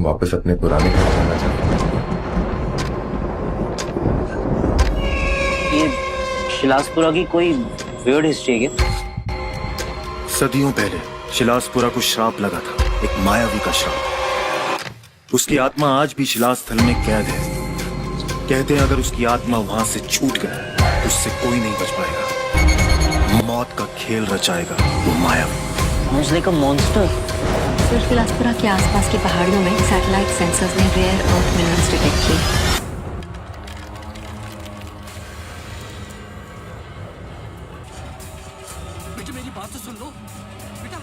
वापस अपने पुराने घर जाना चाहते हैं। ये शिलासपुरा की कोई वियर्ड हिस्ट्री है क्या? सदियों पहले शिलासपुरा को श्राप लगा था, एक मायावी का श्राप। उसकी आत्मा आज भी शिलास्थल में कैद है। कहते हैं अगर उसकी आत्मा वहां से छूट गई तो उससे कोई नहीं बच पाएगा। मौत का खेल रचाएगा वो मायावी। Sounds like a monster. Sir, Shilaspura के आसपास की पहाड़ियों में सैटेलाइट सेंसर्स ने रेयर अर्थ मिनरल्स डिटेक्ट किए। बेटा मेरी बात तो सुन लो बेटा।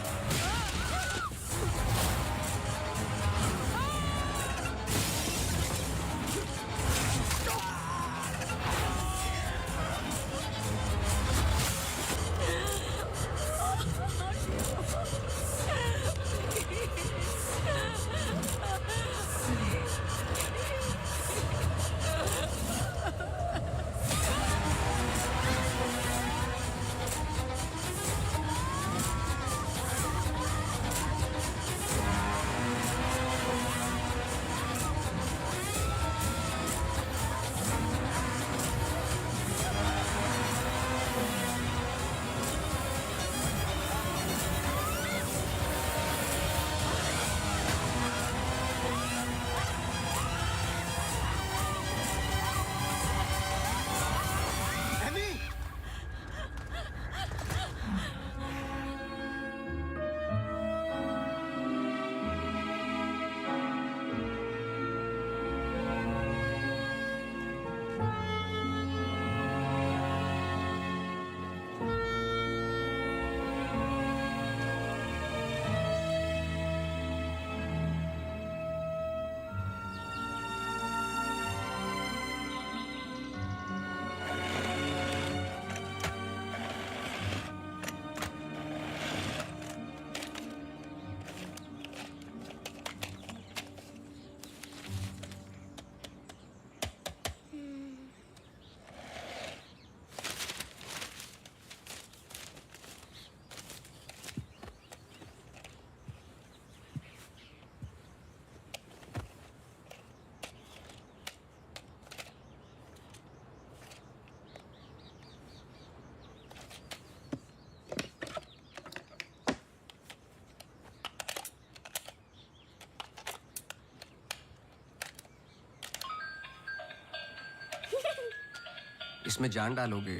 इसमें जान डालोगे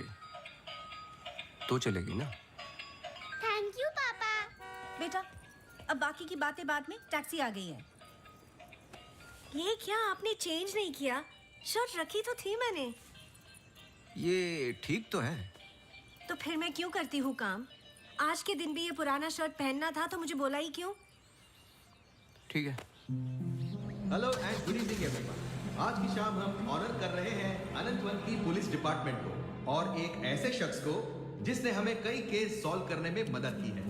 तो चलेगी ना? थैंक यू पापा। बेटा, अब बाकी की बातें बाद में, टैक्सी आ गई है। ये क्या आपने चेंज नहीं किया? शर्ट रखी तो थी मैंने। ये ठीक तो है। तो फिर मैं क्यों करती हूँ काम? आज के दिन भी ये पुराना शर्ट पहनना था तो मुझे बोला ही क्यों? ठीक है। Hello and good evening everyone. आज की शाम हम ऑनर कर रहे हैं अनंतवन की पुलिस डिपार्टमेंट को और एक ऐसे शख्स को जिसने हमें कई केस सॉल्व करने में मदद की है।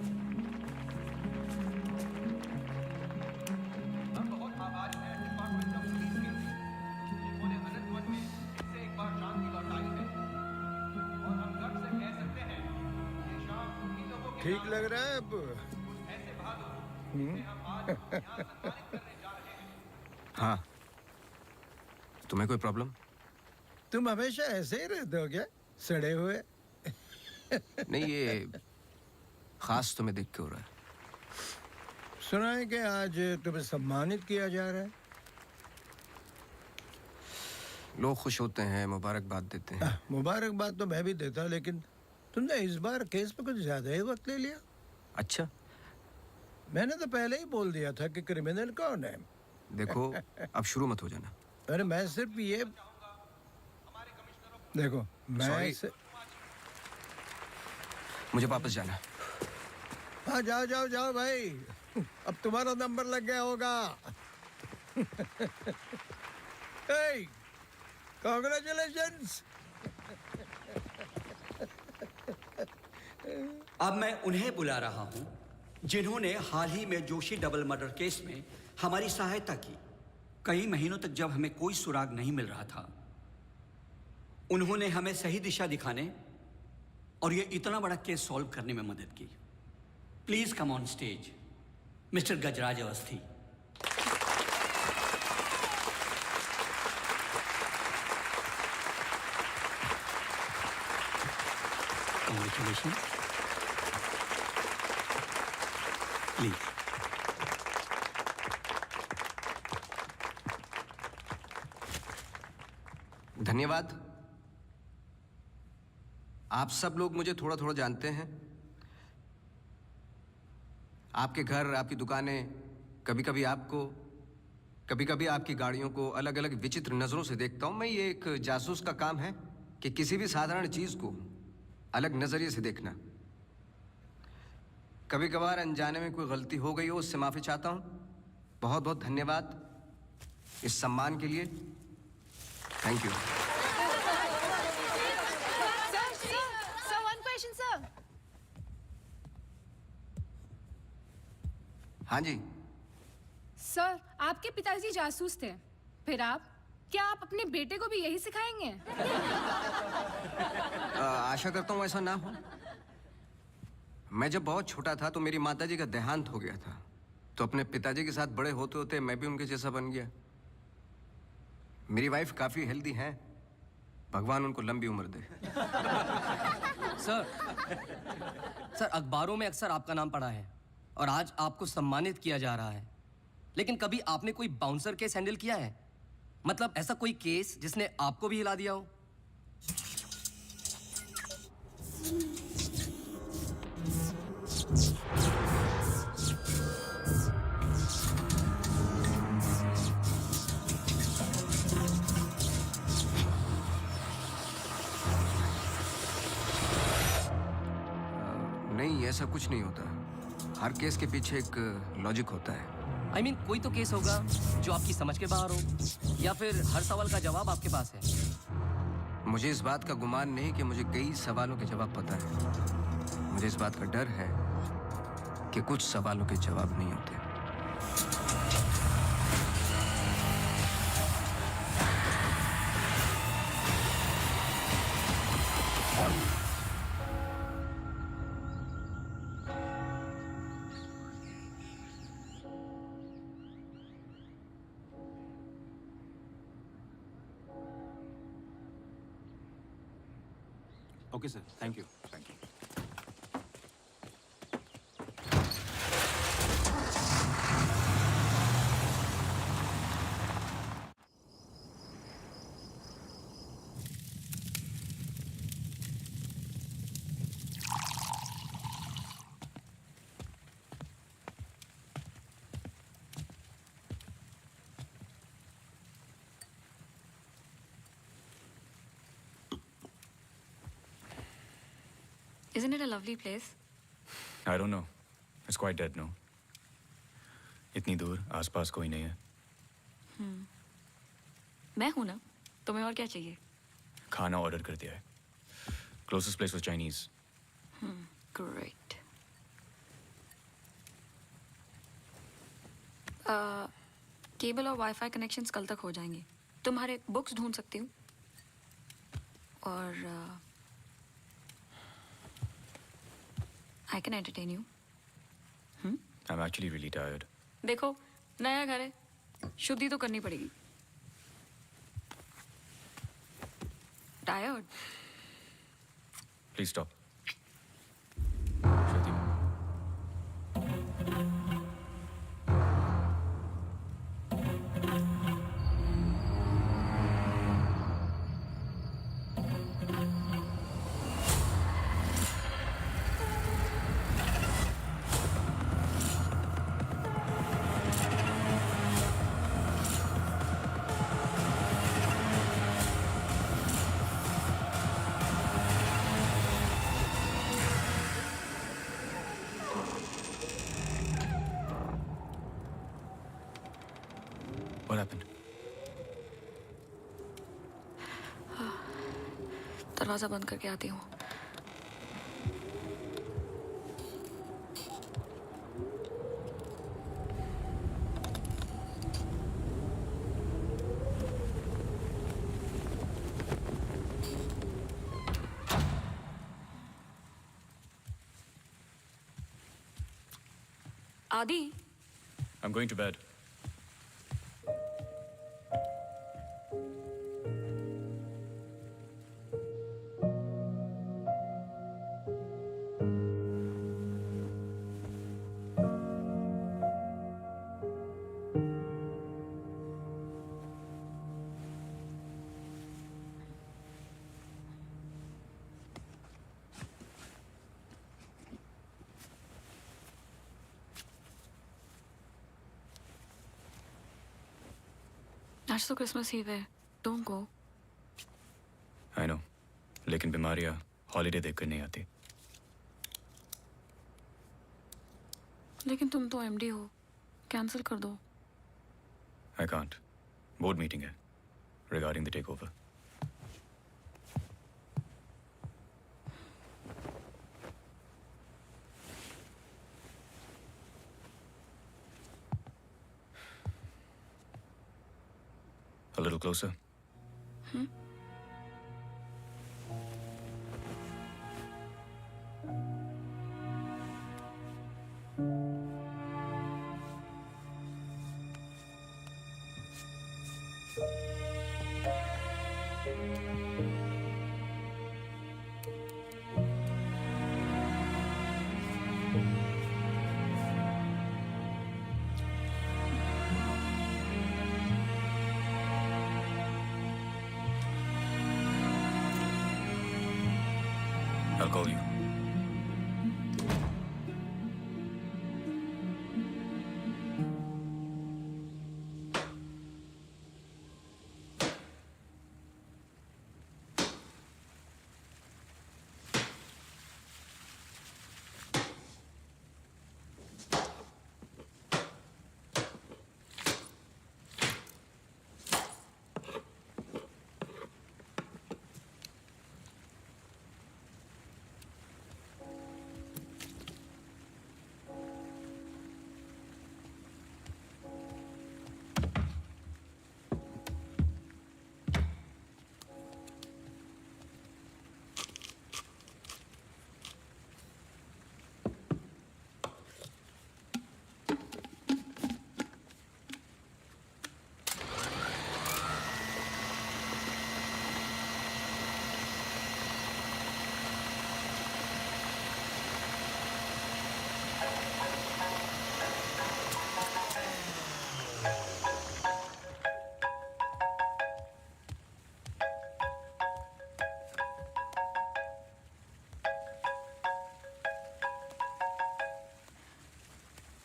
हम बहुत आभारी हैं डिपार्टमेंट ऑफ पुलिस के जिन्होंने अनंतवन में इसे एक बार शांति लौटाई है और हम गर्व से कह सकते हैं ये शाम इन लोगों के ठीक लग रहा है अब? ऐसे बहादुर जिन्हें हम आज यहाँ सम्मानित करने जा रहे हैं। हाँ, तुम्हें कोई प्रॉब्लम? तुम हमेशा ऐसे ही रहते हो क्या, सड़े हुए? नहीं, ये खास तुम्हें देख के हो रहा है। सुना है कि आज तुम्हें सम्मानित किया जा रहा है। लोग खुश होते हैं, मुबारकबाद देते हैं। मुबारकबाद तो मैं भी देता, लेकिन तुमने इस बार केस पे कुछ ज्यादा ही वक्त ले लिया। अच्छा, मैंने तो पहले ही बोल दिया था कि क्रिमिनल कौन है। देखो अब शुरू मत हो जाना। अरे मैं सिर्फ ये देखो, मैं मुझे वापस जाना। हाँ, जाओ जाओ जाओ भाई, अब तुम्हारा नंबर लग गया होगा। hey, congratulations! अब मैं उन्हें बुला रहा हूं जिन्होंने हाल ही में जोशी डबल मर्डर केस में हमारी सहायता की। कई महीनों तक जब हमें कोई सुराग नहीं मिल रहा था, उन्होंने हमें सही दिशा दिखाने और ये इतना बड़ा केस सॉल्व करने में मदद की। Please come on stage mister Gajraj Awasthi. Congratulations. Please. धन्यवाद। आप सब लोग मुझे थोड़ा थोड़ा जानते हैं। आपके घर, आपकी दुकानें, कभी कभी आपकी गाड़ियों को अलग अलग विचित्र नजरों से देखता हूं मैं। ये एक जासूस का काम है कि किसी भी साधारण चीज को अलग नजरिए से देखना। कभी कभार अनजाने में कोई गलती हो गई हो, उससे माफी चाहता हूं। बहुत बहुत धन्यवाद इस सम्मान के लिए। Thank you. Sir, one question, sir. हाँ जी। सर, आपके पिताजी जासूस थे, फिर क्या आप अपने बेटे को भी यही सिखाएंगे? आशा करता हूँ ऐसा ना हो। मैं जब बहुत छोटा था तो मेरी माताजी का देहांत हो गया था, तो अपने पिताजी के साथ बड़े होते होते मैं भी उनके जैसा बन गया। मेरी वाइफ काफी हेल्दी हैं, भगवान उनको लंबी उम्र दे। सर अखबारों में अक्सर आपका नाम पड़ा है और आज आपको सम्मानित किया जा रहा है, लेकिन कभी आपने कोई बाउंसर केस हैंडल किया है? मतलब ऐसा कोई केस जिसने आपको भी हिला दिया हो? नहीं, ऐसा कुछ नहीं होता। हर केस के पीछे एक लॉजिक होता है। I mean, कोई तो केस होगा जो आपकी समझ के बाहर हो, या फिर हर सवाल का जवाब आपके पास है। मुझे इस बात का गुमान नहीं कि मुझे कई सवालों के जवाब पता है। मुझे इस बात का डर है कि कुछ सवालों के जवाब नहीं होते। Okay sir, thank you. Thank you. Isn't it a lovely place? I don't know. It's quite dead, no? इतनी दूर, आसपास कोई नहीं है। मैं हूं ना, तुम्हें और क्या चाहिए? खाना ऑर्डर कर दिया है। Closest place was Chinese. Great. Cable और वाईफाई कनेक्शंस कल तक हो जाएंगे। तुम्हारे बुक्स ढूंढ सकती हूँ और I can entertain you. I'm actually really tired. देखो, नया घर है, शुद्धि तो करनी पड़ेगी। Tired? Please stop. What happened? दरवाजा बंद करके आती हूँ। आदि, I'm going to bed. आज तो क्रिसमस ईव है, डोंट गो। आई नो, लेकिन बीमारियां हॉलीडे देखकर नहीं आती। लेकिन तुम तो एमडी हो, कैंसिल कर दो। आई कांट, बोर्ड मीटिंग है regarding the takeover. A little closer. I'll call you.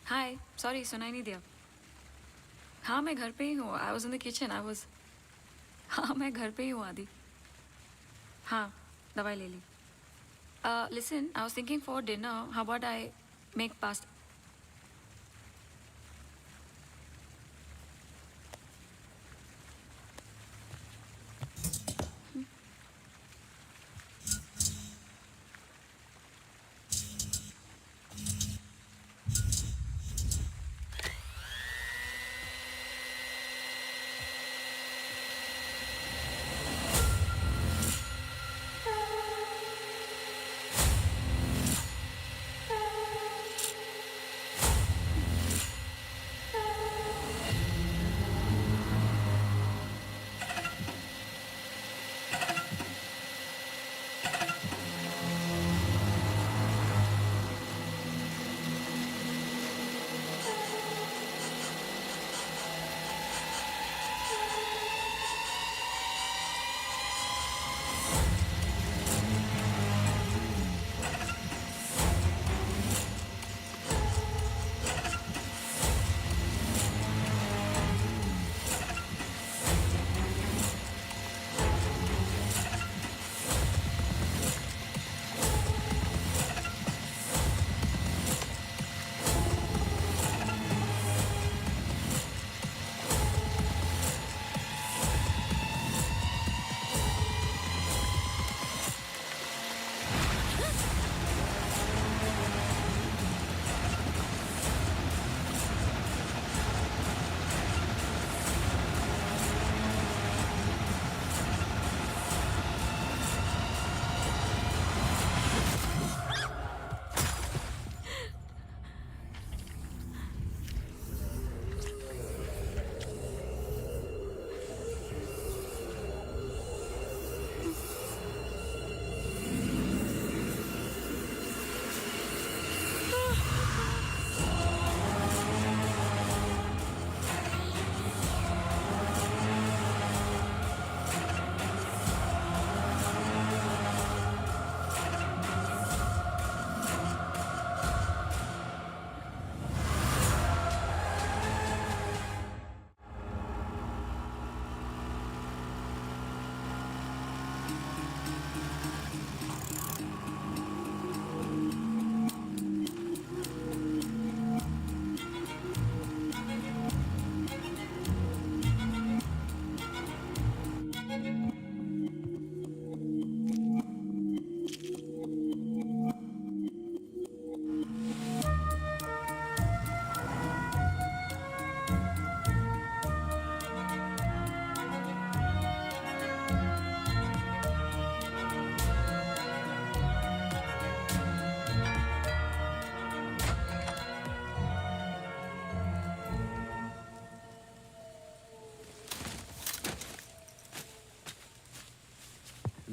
हाय, सॉरी सुनाई नहीं दिया। हाँ मैं घर पे ही हूँ, I was in the kitchen, हाँ मैं घर पे ही हूँ आदि। हाँ दवाई ले ली। Listen, I was thinking for dinner, how about I make pasta.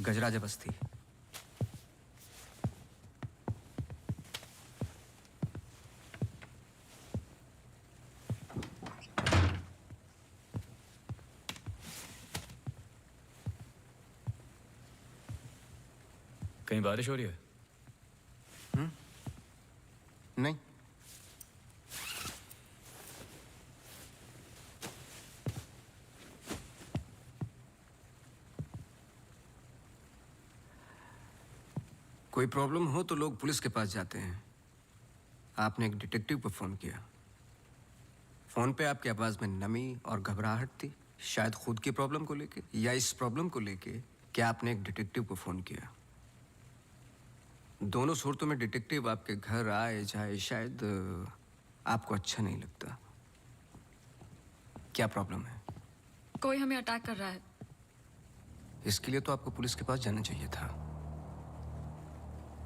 Gajraj Basti. कहीं बारिश हो रही है? नहीं। कोई प्रॉब्लम हो तो लोग पुलिस के पास जाते हैं। आपने एक डिटेक्टिव को फोन किया। फोन पे आपकी आवाज में नमी और घबराहट थी, शायद खुद की प्रॉब्लम को लेके या इस प्रॉब्लम को लेके कि आपने एक डिटेक्टिव को फोन किया। दोनों सूरतों में डिटेक्टिव आपके घर आए जाए शायद आपको अच्छा नहीं लगता। क्या प्रॉब्लम है? कोई हमें अटैक कर रहा है। इसके लिए तो आपको पुलिस के पास जाना चाहिए था।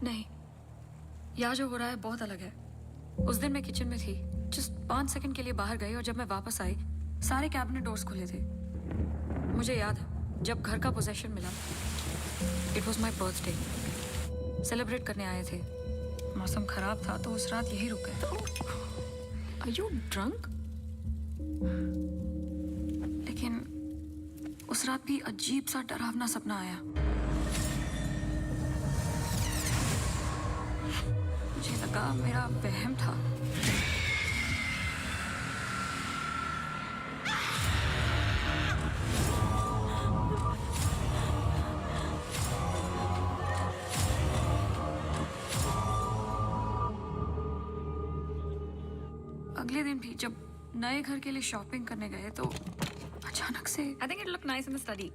नहीं, यहाँ जो हो रहा है बहुत अलग है। उस दिन मैं किचन में थी, जस्ट 5 सेकंड के लिए बाहर गई और जब मैं वापस आई सारे कैबिनेट डोर्स खुले थे। मुझे याद है जब घर का पोजेशन मिला, it was my birthday, celebrate करने आए थे। मौसम खराब था तो उस रात यही रुक गए। Are you drunk? लेकिन उस रात भी अजीब सा डरावना सपना आया। मुझे लगा मेरा वहम था। अगले दिन भी जब नए घर के लिए शॉपिंग करने गए तो अचानक से I think it look nice in the study.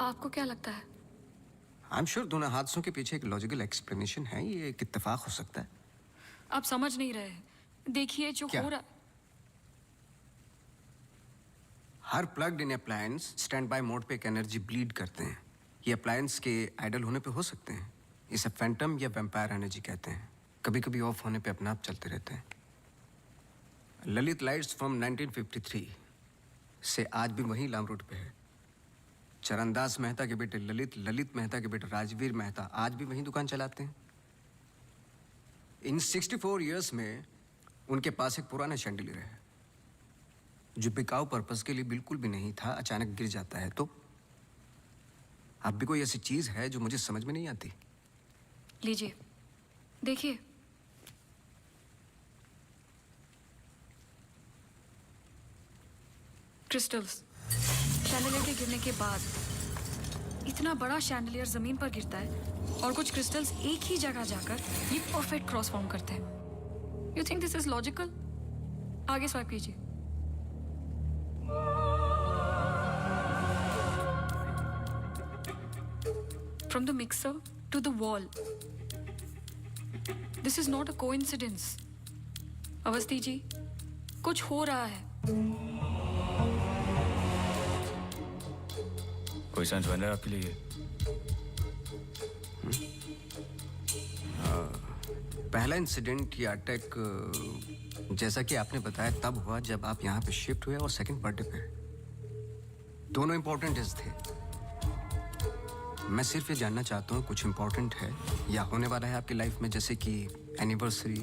आपको क्या लगता है? आई एम श्योर दोनों हादसों के पीछे एक लॉजिकल एक्सप्लेनेशन है। ये एक इत्तेफाक हो सकता है। आप समझ नहीं रहे हैं। देखिए जो क्या? हो रहा। हर plugged in appliance standby mode पे एक एनर्जी ब्लीड करते हैं। ये अप्लायंस के आइडल होने पे हो सकते हैं। इसे फैंटम या वैम्पायर एनर्जी कहते हैं। कभी कभी ऑफ होने पे अपने आप चलते रहते हैं। ललित लाइट्स फ्रॉम 1953 से आज भी वही लामरूट पे है। चरणदास मेहता के बेटे ललित, ललित मेहता के बेटे राजवीर मेहता आज भी वही दुकान चलाते हैं। इन 64 इयर्स में उनके पास एक पुराना शैंडिलियर है जो बिकाऊ पर्पस के लिए बिल्कुल भी नहीं था, अचानक गिर जाता है। तो अब भी कोई ऐसी चीज है जो मुझे समझ में नहीं आती। लीजिए देखिए। क्रिस्टल्स। शैंडलियर के गिरने के बाद इतना बड़ा शैंडलियर जमीन पर गिरता है और कुछ क्रिस्टल्स एक ही जगह जाकर ये परफेक्ट क्रॉस फॉर्म करते हैं। You think this is logical? आगे स्वाइप कीजिए। From the mixer to the wall. This is not a coincidence. Awasthi ji, कुछ हो रहा है। कोई सेंस बन रहा है आपके लिए? पहला इंसिडेंट या अटैक जैसा कि आपने बताया तब हुआ जब आप यहाँ पे शिफ्ट हुए और सेकंड बर्थडे पे। दोनों इंपॉर्टेंट डेज थे। मैं सिर्फ ये जानना चाहता हूँ कुछ इंपॉर्टेंट है या होने वाला है आपकी लाइफ में, जैसे कि एनिवर्सरी,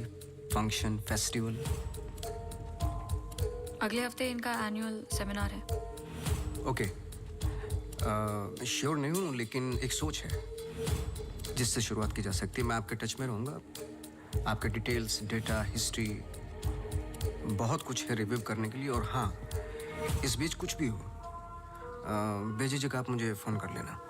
फंक्शन, फेस्टिवल। अगले हफ्ते इनका एनुअल सेमिनार है। ओके, श्योर नहीं हूँ लेकिन एक सोच है जिससे शुरुआत की जा सकती है। मैं आपके टच में रहूँगा। आपके डिटेल्स, डेटा, हिस्ट्री बहुत कुछ है रिव्यू करने के लिए। और हाँ, इस बीच कुछ भी हो बेझिझक आप मुझे फ़ोन कर लेना।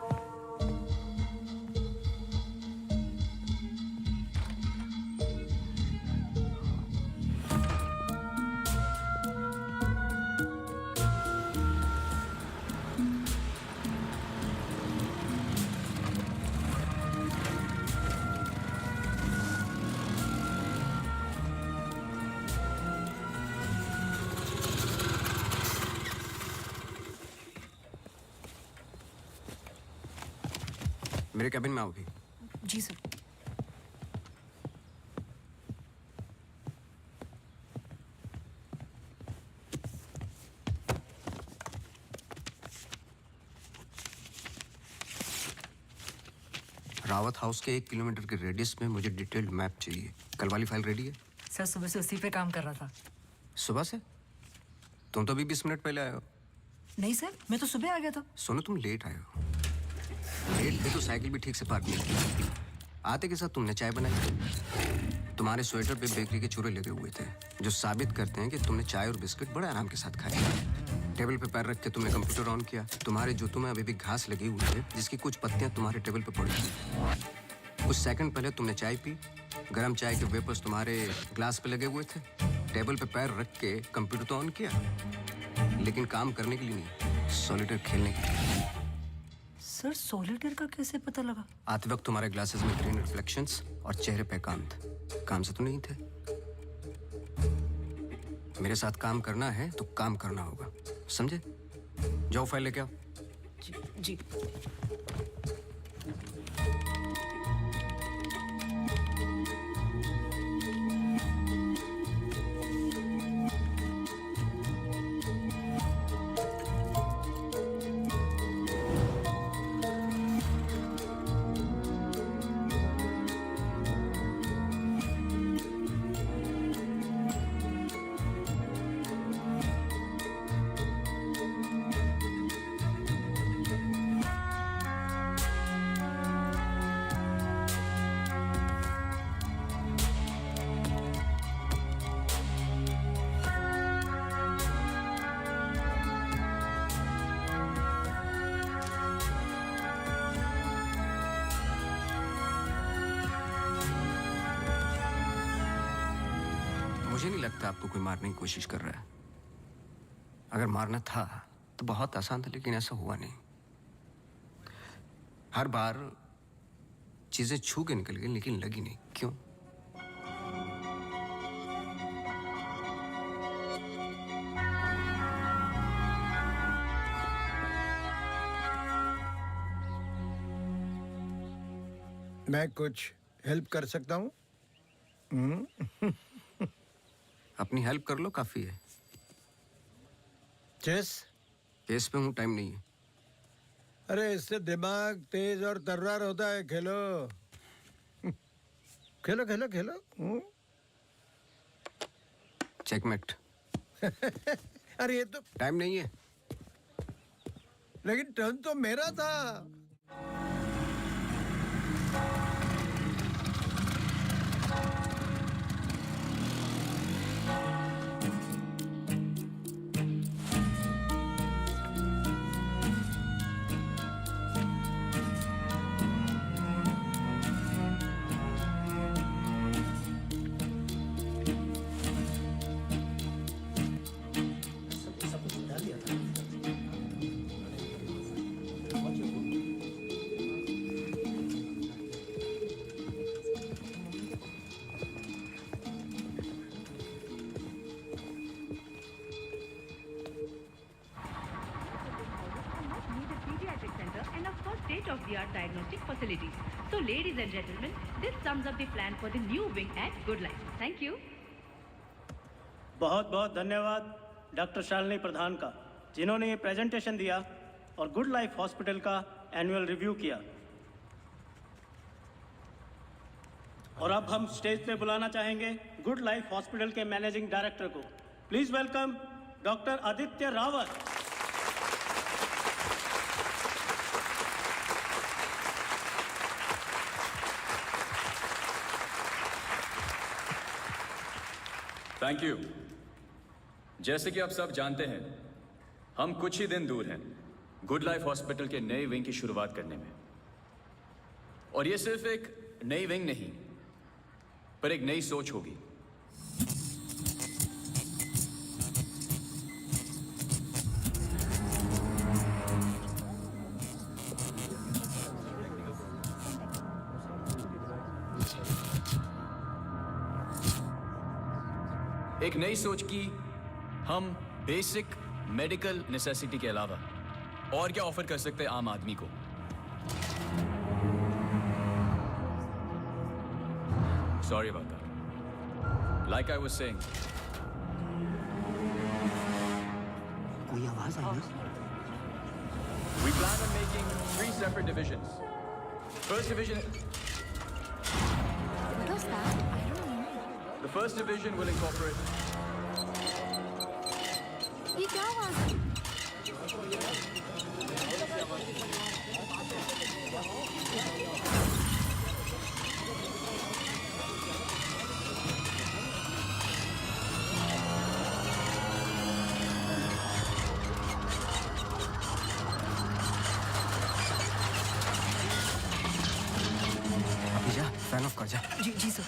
मेरे कैबिन में आओगी? जी सर। रावत हाउस के 1 किलोमीटर के रेडियस में मुझे डिटेल्ड मैप चाहिए। कल वाली फाइल रेडी है? सर सुबह से उसी पे काम कर रहा था। सुबह से? तुम तो अभी 20 मिनट पहले आए हो। नहीं सर, मैं तो सुबह आ गया था। सुनो, तुम लेट आए हो। लेट थे तो साइकिल भी ठीक से पार्क नहीं की। आते के साथ तुमने चाय बनाई। तुम्हारे स्वेटर पे बेकरी के चूरे लगे हुए थे जो साबित करते हैं कि तुमने चाय और बिस्किट बड़े आराम के साथ खाए। टेबल पे पैर रख के तुमने कंप्यूटर ऑन किया। तुम्हारे जूतों में अभी भी घास लगी हुई है जिसकी कुछ पत्तियां तुम्हारे टेबल पे पड़ी थी। कुछ सेकंड पहले तुमने चाय पी। गर्म चाय के वेपर्स तुम्हारे ग्लास पे लगे हुए थे। टेबल पे पैर रख के कंप्यूटर तो ऑन किया, लेकिन काम करने के लिए नहीं, सॉलिटेयर खेलने के लिए। सर सॉलिटेयर का कैसे पता लगा? आते वक्त तुम्हारे ग्लासेस में ग्रीन रिफ्लेक्शंस और चेहरे पे एकांत। काम से तो नहीं थे। मेरे साथ काम करना है तो काम करना होगा, समझे? जाओ फाइल लेके आओ। जी। मुझे नहीं लगता आपको कोई मारने की कोशिश कर रहा है। अगर मारना था तो बहुत आसान था, लेकिन ऐसा हुआ नहीं। हर बार चीजें छू के निकल गई लेकिन लगी नहीं। क्यों? मैं कुछ हेल्प कर सकता हूँ? अपनी हेल्प कर लो, काफी है। चेस? केस पे हूँ, टाइम नहीं है। अरे इससे दिमाग तेज और तर्रार होता है। खेलो खेलो खेलो खेलो। चेकमेट। अरे ये तो टाइम नहीं है। लेकिन टर्न तो मेरा था। state-of-the-art diagnostic facilities. So, ladies and gentlemen, this sums up the plan for the new wing at Good Life. Thank you. बहुत बहुत धन्यवाद डॉक्टर शालिनी प्रधान का, जिन्होंने ये प्रेजेंटेशन दिया और गुड लाइफ हॉस्पिटल का एनुअल रिव्यू किया। और अब हम स्टेज पे बुलाना चाहेंगे गुड लाइफ हॉस्पिटल के मैनेजिंग डायरेक्टर को। Please welcome doctor Aditya Rawat. Thank you. जैसे कि आप सब जानते हैं, हम कुछ ही दिन दूर हैं गुड लाइफ हॉस्पिटल के नए विंग की शुरुआत करने में। और ये सिर्फ एक नई विंग नहीं, पर एक नई सोच होगी। एक नई सोच की हम बेसिक मेडिकल नेसेसिटी के अलावा और क्या ऑफर कर सकते हैं आम आदमी को। Sorry about that. Like I was saying. कोई आवाज आई ना? We plan on making 3 separate divisions. First division. What was that? I don't know. The first division will incorporate. ये क्या आवाज? अभी जा, फैन ऑफ कर जा। जी जी सर।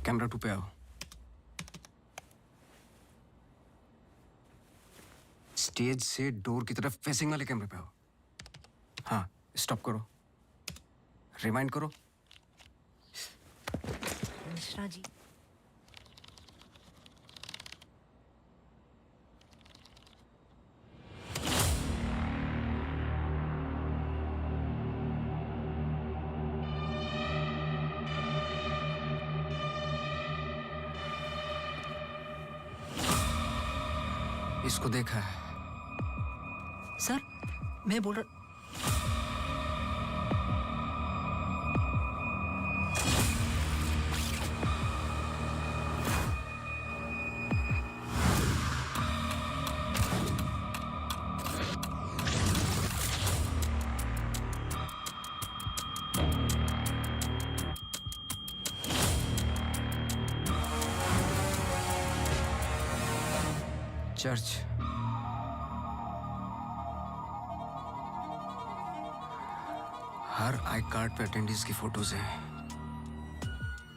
कैमरा 2 पे आओ। स्टेज से डोर की तरफ फेसिंग वाले कैमरे पे आओ। हाँ, स्टॉप करो, रिवाइंड करो। मिश्रा जी, इसको देखा है? सर मैं बोल रहा। चर्च। हर आई कार्ड पे अटेंडेंस की फोटोज हैं।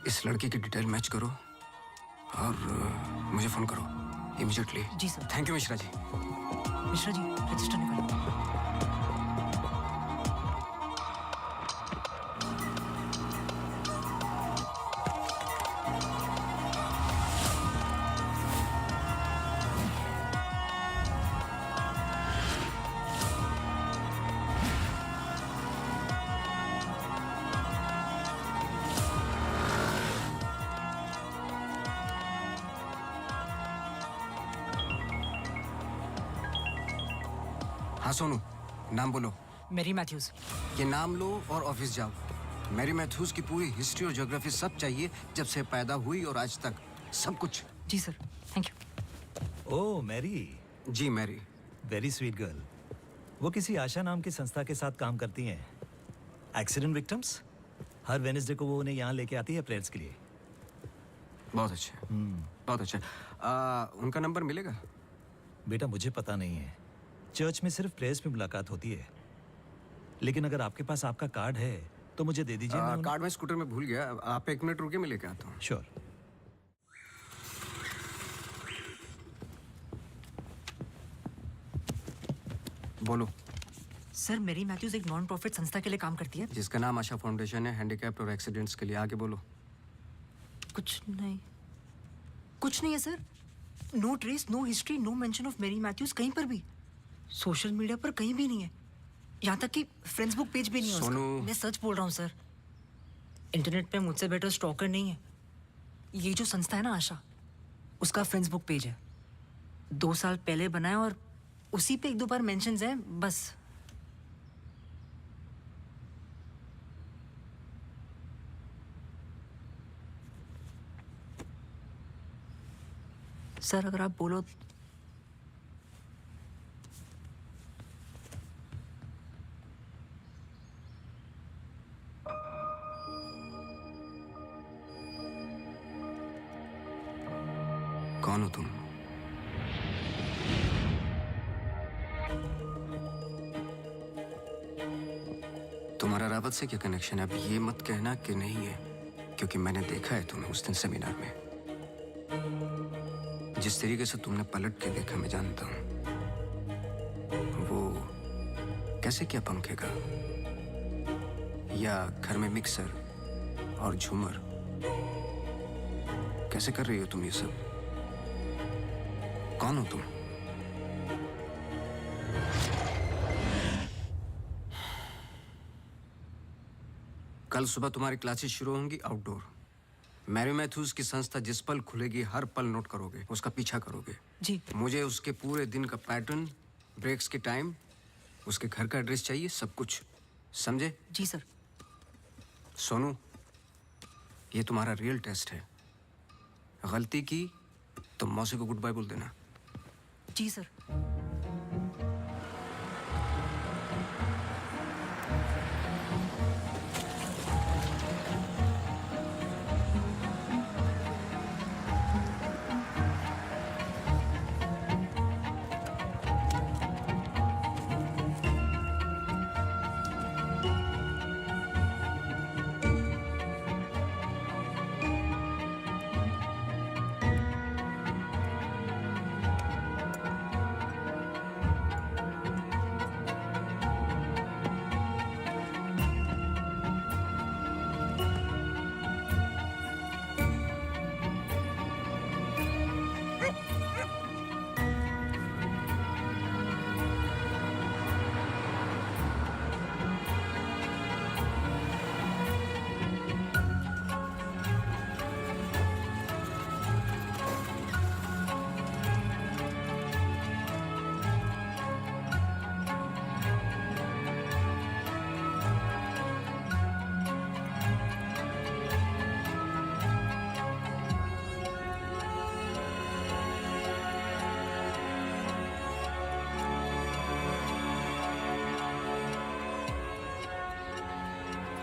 इस लड़के की डिटेल मैच करो और मुझे फोन करो इमीडिएटली। जी sir. Thank you Mishra ji. Mishra ji register निकालो। हाँ सोनू, नाम बोलो। Mary Matthews. ये नाम लो और ऑफिस जाओ। मैरी मैथ्यूज की पूरी हिस्ट्री और ज्योग्राफी सब चाहिए, जब से पैदा हुई और आज तक, सब कुछ। जी sir, thank you. Oh Mary. जी मैरी। Very sweet girl. वो किसी आशा नाम की संस्था के साथ काम करती हैं। एक्सीडेंट विक्टिम्स, हर वेडनेसडे को वो उन्हें यहाँ लेके आती है प्रेयर्स के लिए। बहुत अच्छा, बहुत अच्छा। उनका नंबर मिलेगा? बेटा मुझे पता नहीं है, चर्च में सिर्फ प्रेयर्स में मुलाकात होती है। लेकिन अगर आपके पास आपका कार्ड है तो मुझे दे दीजिए। कार्ड मैं स्कूटर में भूल गया, आप 1 मिनट रुके, मैं लेके आता हूँ। श्योर। बोलो। सर मैरी मैथ्यूज एक नॉन प्रॉफिट संस्था के लिए काम करती है जिसका नाम आशा फाउंडेशन है, हैंडीकैप्ड और एक्सीडेंट्स के लिए। आगे बोलो। कुछ नहीं, कुछ नहीं है sir. No trace, no history, no mention of Mary Matthews कहीं पर भी। सोशल मीडिया पर कहीं भी नहीं है, यहाँ तक कि फेसबुक पेज भी नहीं है उसका। मैं सच बोल रहा हूँ सर, इंटरनेट पे मुझसे बेटर स्टॉकर नहीं है। ये जो संस्था है ना आशा, उसका फेसबुक पेज है, 2 साल पहले बना है और उसी पे 1-2 बार मेंशंस हैं बस। सर अगर आप बोलो कौन हो तुम? तुम्हारा रावत से क्या कनेक्शन है? अब ये मत कहना कि नहीं है, क्योंकि मैंने देखा है तुम्हें उस दिन सेमिनार में। जिस तरीके से तुमने पलट के देखा मैं जानता हूं। वो कैसे क्या पंखे का या घर में मिक्सर और झूमर कैसे कर रही हो तुम ये सब? कौन हो तुम? कल सुबह तुम्हारी क्लासेस शुरू होंगी आउटडोर। मैरी मैथ्यूज की संस्था जिस पल खुलेगी हर पल नोट करोगे, उसका पीछा करोगे। जी। मुझे उसके पूरे दिन का पैटर्न, ब्रेक्स के टाइम, उसके घर का एड्रेस चाहिए, सब कुछ। समझे? जी सर। सोनू, ये तुम्हारा रियल टेस्ट है। गलती की तो मौसी को गुड बाय बोल देना। जी sir.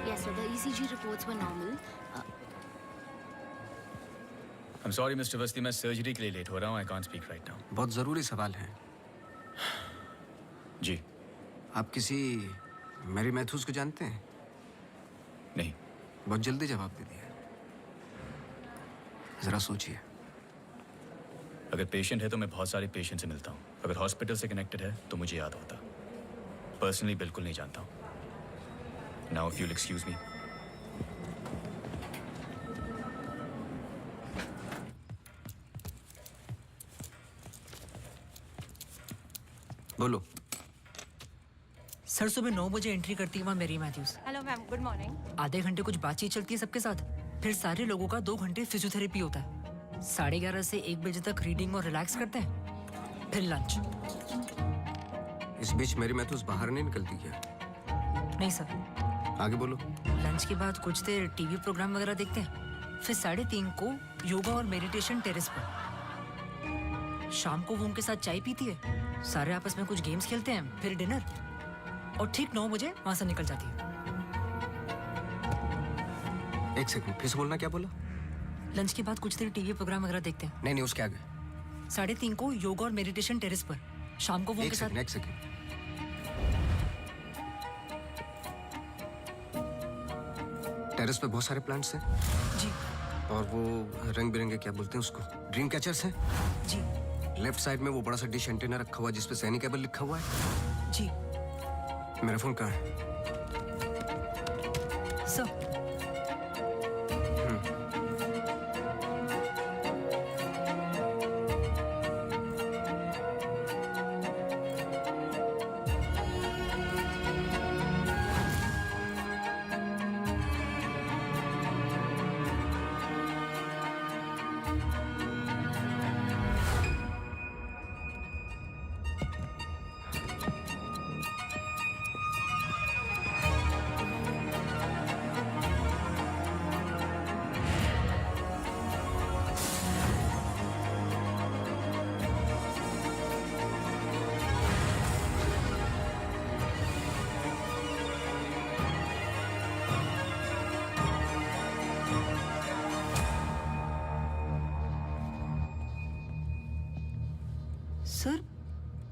Yes, so the ECG reports were normal. I'm sorry, Mr. Vasti, मैं सर्जरी के लिए लेट हो रहा हूँ. I can't speak right now. बहुत जरूरी सवाल है। जी। आप किसी मैरी मैथ्यूज को जानते हैं? नहीं। बहुत जल्दी जवाब दे दिया। जरा सोचिए। अगर पेशेंट है तो मैं बहुत सारे पेशेंट से मिलता हूँ. अगर हॉस्पिटल से कनेक्टेड है तो मुझे याद होता. पर्सनली बिल्कुल नहीं जानता हूँ. Now if you'll excuse me. बोलो। सर सुबह 9 बजे एंट्री करती है वहाँ मेरी Mathews. Hello ma'am, good morning. आधे घंटे कुछ बातचीत चलती है सबके साथ, फिर सारे लोगों का 2 घंटे फिजियोथेरेपी होता है। 11:30 से 1 बजे तक रीडिंग और रिलैक्स करते हैं, फिर लंच। इस बीच मेरी मैथ्यूज बाहर नहीं निकलती क्या? नहीं सर। आगे बोलो। लंच के बाद कुछ देर टीवी प्रोग्राम वगैरह देखते हैं, फिर 3:30 को योगा और मेडिटेशन टेरेस पर। शाम को वो उनके साथ चाय पीती है, सारे आपस में कुछ गेम्स खेलते हैं, फिर डिनर, और ठीक 9 बजे वहां से निकल जाती है। 1 सेकंड, फिर से बोलना, क्या बोला? लंच के बाद कुछ देर टीवी प्रोग्राम वगैरह देखते हैं। नहीं, उसके आगे। 3:30 को योगा और मेडिटेशन टेरेस पर। शाम को वो उनके साथ। 1 सेकंड। टेरेस पे बहुत सारे प्लांट्स हैं। जी। और वो रंग बिरंगे क्या बोलते हैं उसको, ड्रीम कैचर्स हैं। जी। लेफ्ट साइड में वो बड़ा सा डिश एंटीना रखा हुआ है जिसपे सैनी केबल लिखा हुआ है। जी। मेरा फोन कहाँ है? सर।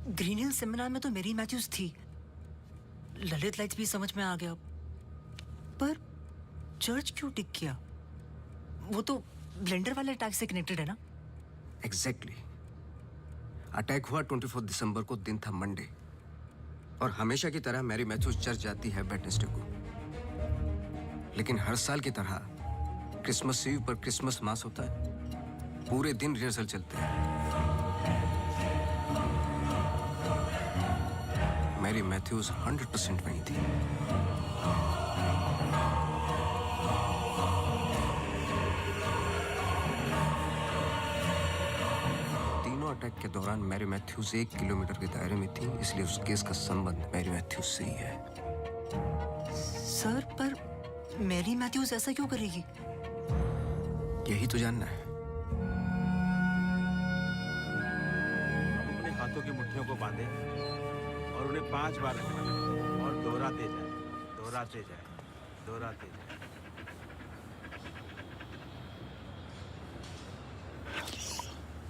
ग्रीन हिल सेमिनार में तो मेरी मैथ्यूज थी, ललित लाइट्स भी समझ में आ गया, पर चर्च क्यों टिक किया? वो तो ब्लेंडर वाले अटैक से कनेक्टेड है ना? एग्जैक्टली। अटैक हुआ 24 दिसंबर को, दिन था मंडे, और हमेशा की तरह मैरी मैथ्यूज चर्च जाती है वेडनेसडे को। लेकिन हर साल की तरह क्रिसमस ईव पर क्रिसमस मास होता है, पूरे दिन रिहर्सल चलते हैं। मैरी मैथ्यूज 100% वहीं थी। तीनों अटैक के दौरान मैरी मैथ्यूज 1 किलोमीटर के दायरे में थी, इसलिए उस केस का संबंध मैरी मैथ्यूज से ही है। सर, पर मैरी मैथ्यूज ऐसा क्यों करेगी? यही तो जानना है। अपने हाथों की मुट्ठियों को बांधे और उन्हें 5 बार रखना है और दोहराते जाए, दोहराते जाए, दोहराते जाए।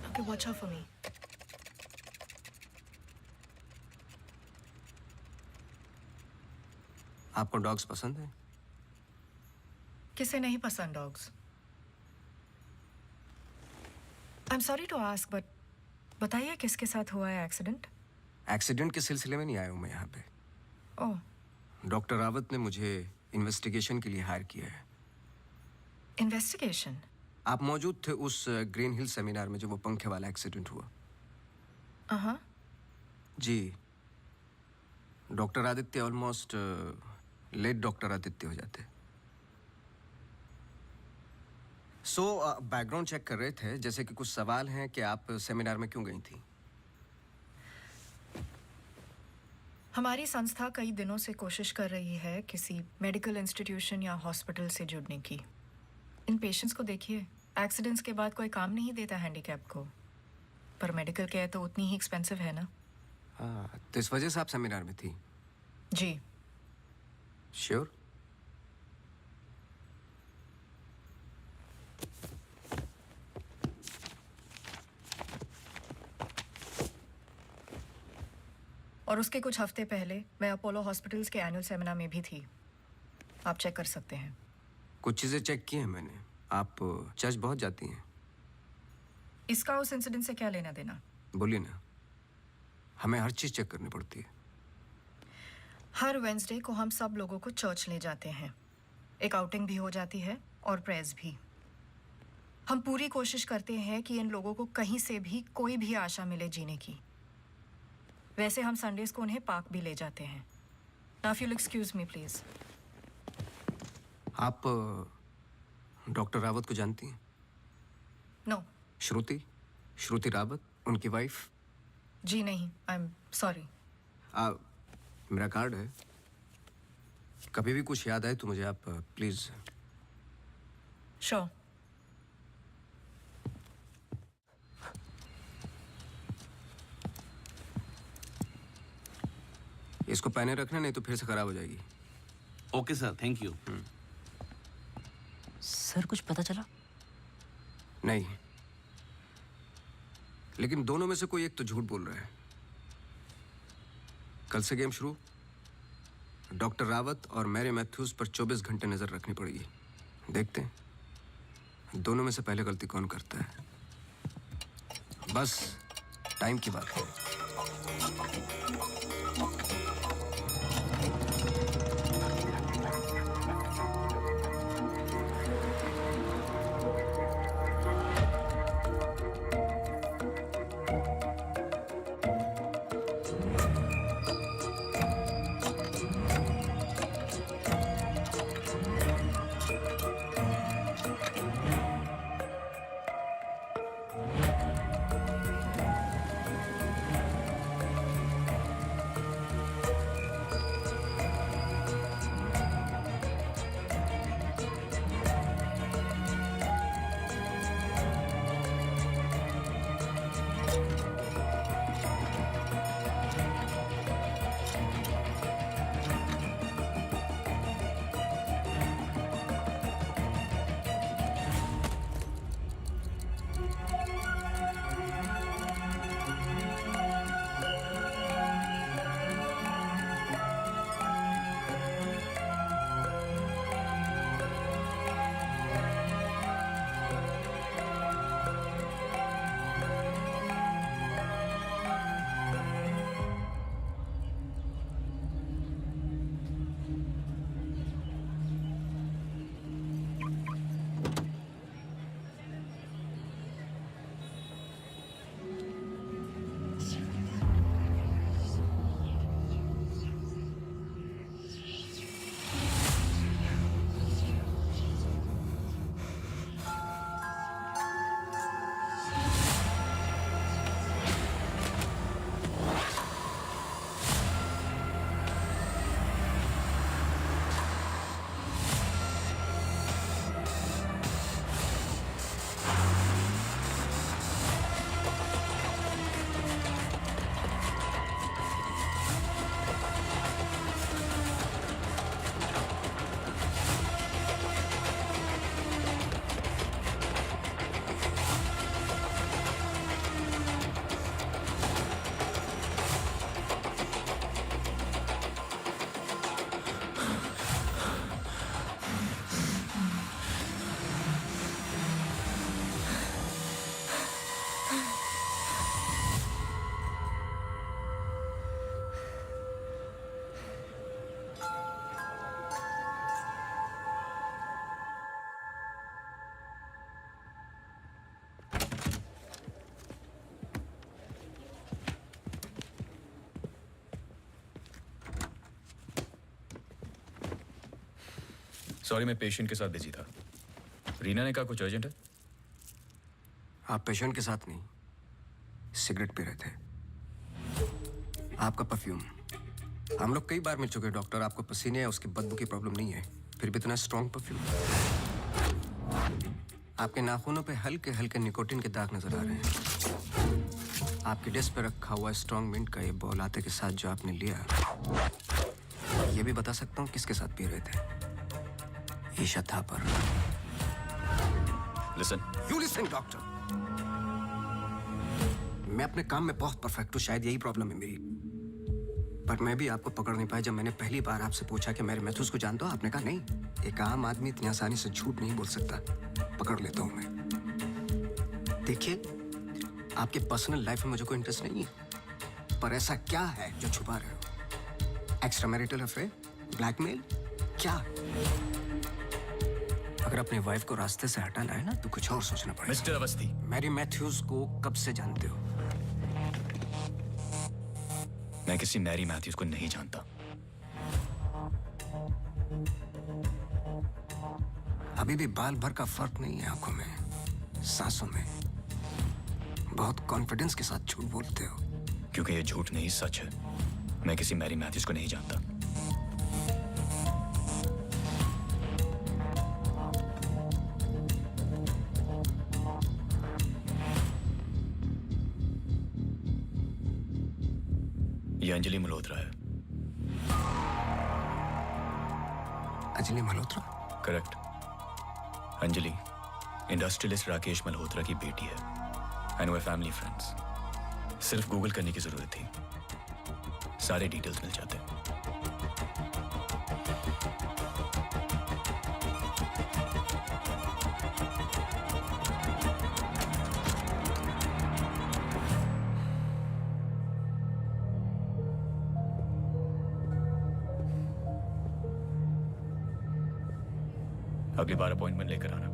Okay, watch out for me. आपको डॉग्स पसंद है? किसे नहीं पसंद dogs? I am sorry to ask, but बताइए किसके साथ हुआ है एक्सीडेंट? एक्सीडेंट के सिलसिले में नहीं आया हूं मैं यहाँ पे। ओह, डॉक्टर रावत ने मुझे इन्वेस्टिगेशन के लिए हायर किया है। इन्वेस्टिगेशन? आप मौजूद थे उस ग्रीन हिल सेमिनार में जब वो पंखे वाला एक्सीडेंट हुआ? हाँ। जी। Doctor Aditya almost late doctor Aditya हो जाते। सो बैकग्राउंड चेक कर रहे थे, जैसे कि कुछ सवाल हैं कि आप सेमिनार में क्यों गई थी? हमारी संस्था कई दिनों से कोशिश कर रही है किसी मेडिकल इंस्टीट्यूशन या हॉस्पिटल से जुड़ने की। इन पेशेंट्स को देखिए, एक्सीडेंट्स के बाद कोई काम नहीं देता हैंडीकैप को, पर मेडिकल केयर तो उतनी ही एक्सपेंसिव है ना। हाँ, तो इस वजह से आप सेमिनार में थी? जी। श्योर? और उसके कुछ हफ्ते पहले मैं अपोलो हॉस्पिटल्स के एनुअल सेमिनार में भी थी, आप चेक कर सकते हैं। कुछ चीजें चेक की हैं मैंने। आप चर्च बहुत जाती हैं? इसका उस इंसिडेंट से क्या लेना देना? बोलिए ना, हमें हर चीज चेक करनी पड़ती है। हर वेंसडे को हम सब लोगों को चर्च ले जाते हैं, एक आउटिंग भी हो जाती है और प्रेयर्स भी। हम पूरी कोशिश करते हैं कि इन लोगों को कहीं से भी कोई भी आशा मिले जीने की। वैसे हम संडेज को उन्हें पार्क भी ले जाते हैं। Now if you'll excuse me please। आप डॉक्टर रावत को जानती हैं? नो। श्रुति रावत, उनकी वाइफ? जी नहीं, आई एम सॉरी। मेरा कार्ड है, कभी भी कुछ याद आए तो मुझे आप प्लीज। श्योर। इसको पहने रखना, नहीं तो फिर से खराब हो जाएगी। Okay sir, thank you. Sir, कुछ पता चला? नहीं, लेकिन दोनों में से कोई एक तो झूठ बोल रहा है। कल से गेम शुरू। डॉक्टर रावत और मैरी मैथ्यूज पर 24 घंटे नजर रखनी पड़ेगी। देखते हैं दोनों में से पहले गलती कौन करता है। बस टाइम की बात है। सॉरी, मैं पेशेंट के साथ बिजी था। रीना ने कहा कुछ अर्जेंट है। आप पेशेंट के साथ नहीं, सिगरेट पी रहे थे। आपका परफ्यूम, हम लोग कई बार मिल चुके हैं डॉक्टर। आपको पसीने या उसकी बदबू की प्रॉब्लम नहीं है, फिर भी इतना स्ट्रॉन्ग परफ्यूम। आपके नाखूनों पे हल्के हल्के निकोटीन के दाग नजर आ रहे हैं। आपके डेस्क पे रखा हुआ स्ट्रॉन्ग मिंट का ये बॉल आते के साथ जो आपने लिया, ये भी बता सकता हूँ किसके साथ पी रहे थे। Isha Thapar. Listen. You listen doctor. मैं अपने काम में बहुत परफेक्ट हूँ, शायद यही प्रॉब्लम है मेरी। पर मैं भी आपको पकड़ नहीं पाया। जब मैंने पहली बार आपसे पूछा कि मेरे मैथ्यूज को जानते हो, आपने कहा नहीं, एक आम आदमी इतनी आसानी से झूठ नहीं बोल सकता, पकड़ लेता हूं मैं। देखिए, आपके पर्सनल लाइफ में मुझे कोई इंटरेस्ट नहीं है, पर ऐसा क्या है जो छुपा रहे हो? एक्स्ट्रा मैरिटल अफेयर, ब्लैकमेल, क्या? अगर अपने वाइफ को रास्ते से हटाना है ना, तो कुछ और सोचना पड़ेगा। मिस्टर अवस्थी, मैरी मैथ्यूज को कब से जानते हो? मैं किसी मैरी मैथ्यूज को नहीं जानता। अभी भी बाल भर का फर्क नहीं है आंखों में, सांसों में। बहुत कॉन्फिडेंस के साथ झूठ बोलते हो। क्योंकि ये झूठ नहीं, सच है। मैं किसी मैरी मैथ्यूज को नहीं जानता। ये अंजलि मल्होत्रा है। अंजलि मल्होत्रा? करेक्ट। अंजलि इंडस्ट्रियलिस्ट राकेश मल्होत्रा की बेटी है। आई नो फैमिली फ्रेंड्स। सिर्फ गूगल करने की जरूरत थी, सारे डिटेल्स मिल जाते। अगली बार अपॉइंटमेंट लेकर आना।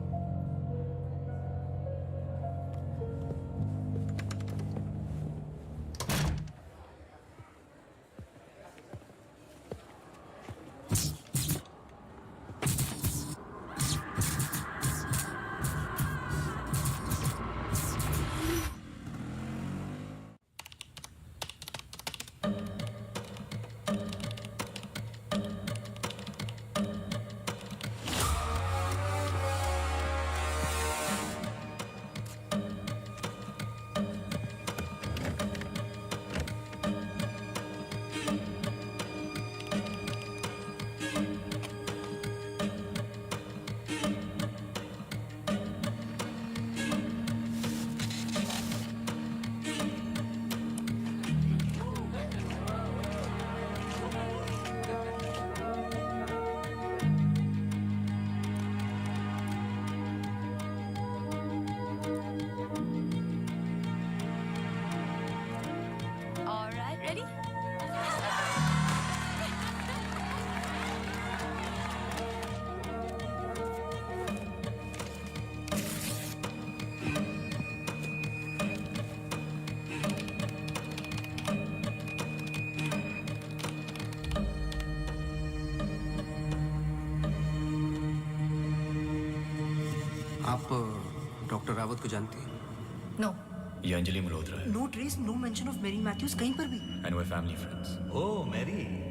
आप डॉक्टर रावत को जानती हैं? नो। ये अंजलि मल्होत्रा है। No trace, no mention of Mary Matthews कहीं पर भी। I know family friends. Oh Mary.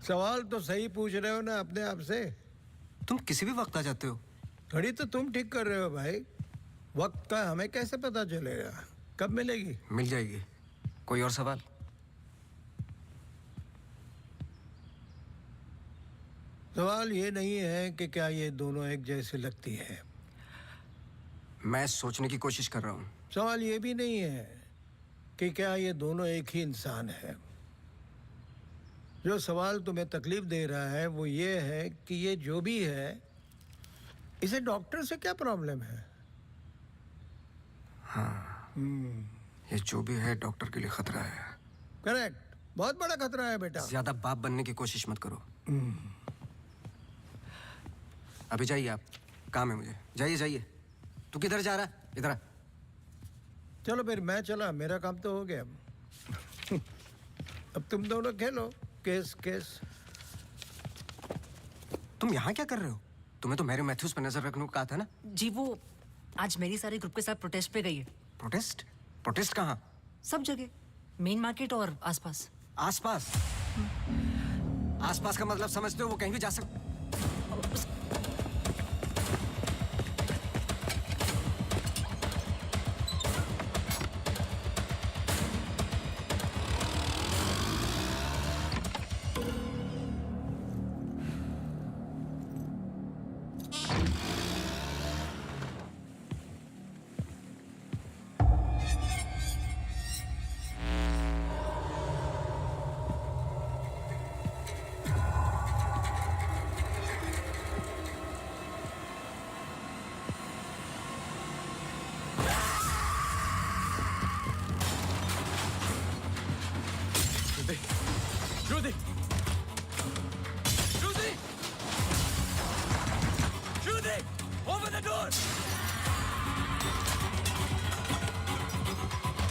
सवाल तो सही पूछ रहे हो ना अपने आप से। तुम किसी भी वक्त आ जाते हो। घड़ी तो तुम ठीक कर रहे हो भाई, वक्त का हमें कैसे पता चलेगा? कब मिलेगी? मिल जाएगी। कोई और सवाल? सवाल ये नहीं है कि क्या ये दोनों एक जैसी लगती है। मैं सोचने की कोशिश कर रहा हूँ। सवाल ये भी नहीं है कि क्या ये दोनों एक ही इंसान है। जो सवाल तुम्हें तकलीफ दे रहा है वो ये है कि ये जो भी है, इसे डॉक्टर से क्या प्रॉब्लम है? हाँ, ये जो भी है डॉक्टर के लिए खतरा है। करेक्ट, बहुत बड़ा खतरा है बेटा। ज्यादा बाप बनने की कोशिश मत करो। अभी जाइए आप, काम है मुझे। जाइए जाइए। तू किधर जा रहा है? इधर आ। चलो फिर मैं चला, मेरा काम तो हो गया। अब तुम दोनों खेलो केस केस। तुम यहाँ क्या कर रहे हो? तुम्हें तो मैरी मैथ्यूज पर नजर रखने को कहा था ना? जी वो आज मेरी सारी ग्रुप के साथ प्रोटेस्ट पे गई है। प्रोटेस्ट? प्रोटेस्ट कहाँ? सब जगह, मेन मार्केट और आसपास। आसपास? आसपास का मतलब समझते हो? वो कहीं भी जा सकते। Rudy! Rudy! Rudy! Open the door!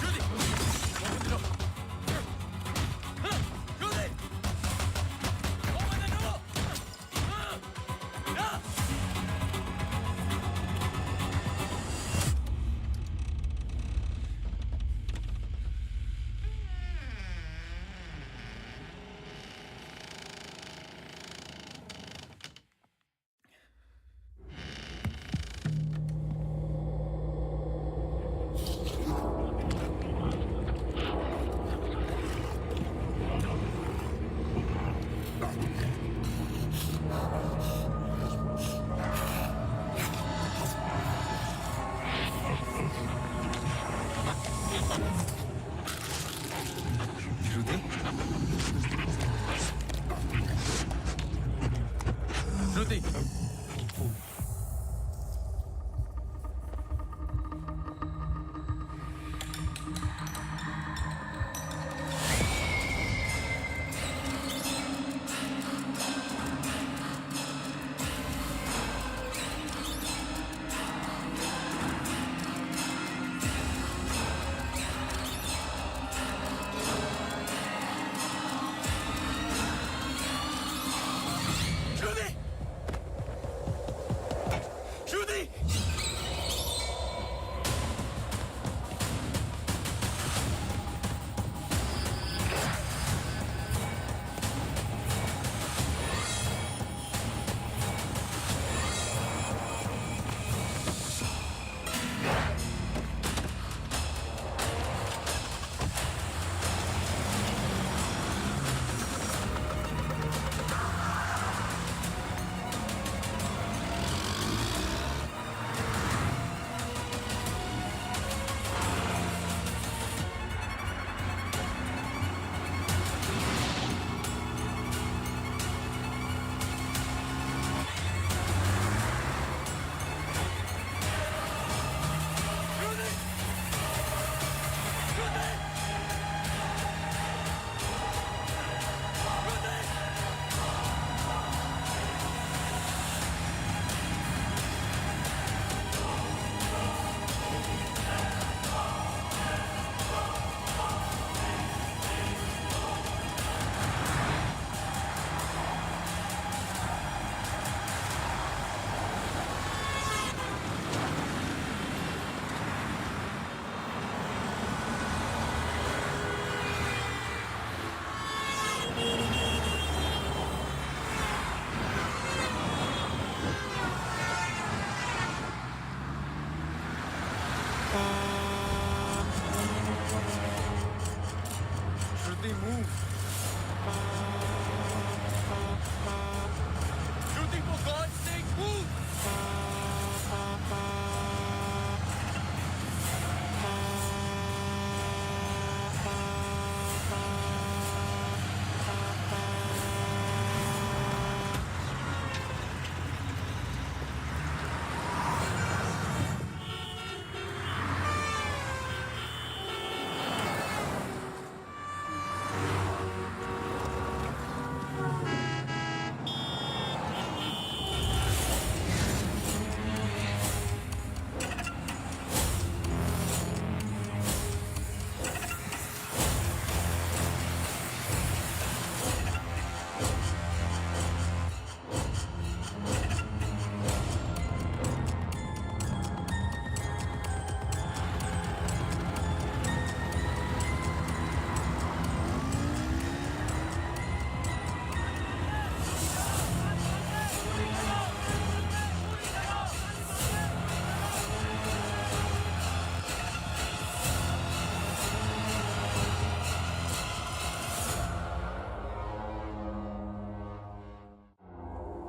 Rudy! Open the door! Rudy! Open the door! Yeah! Rudy! Rudy!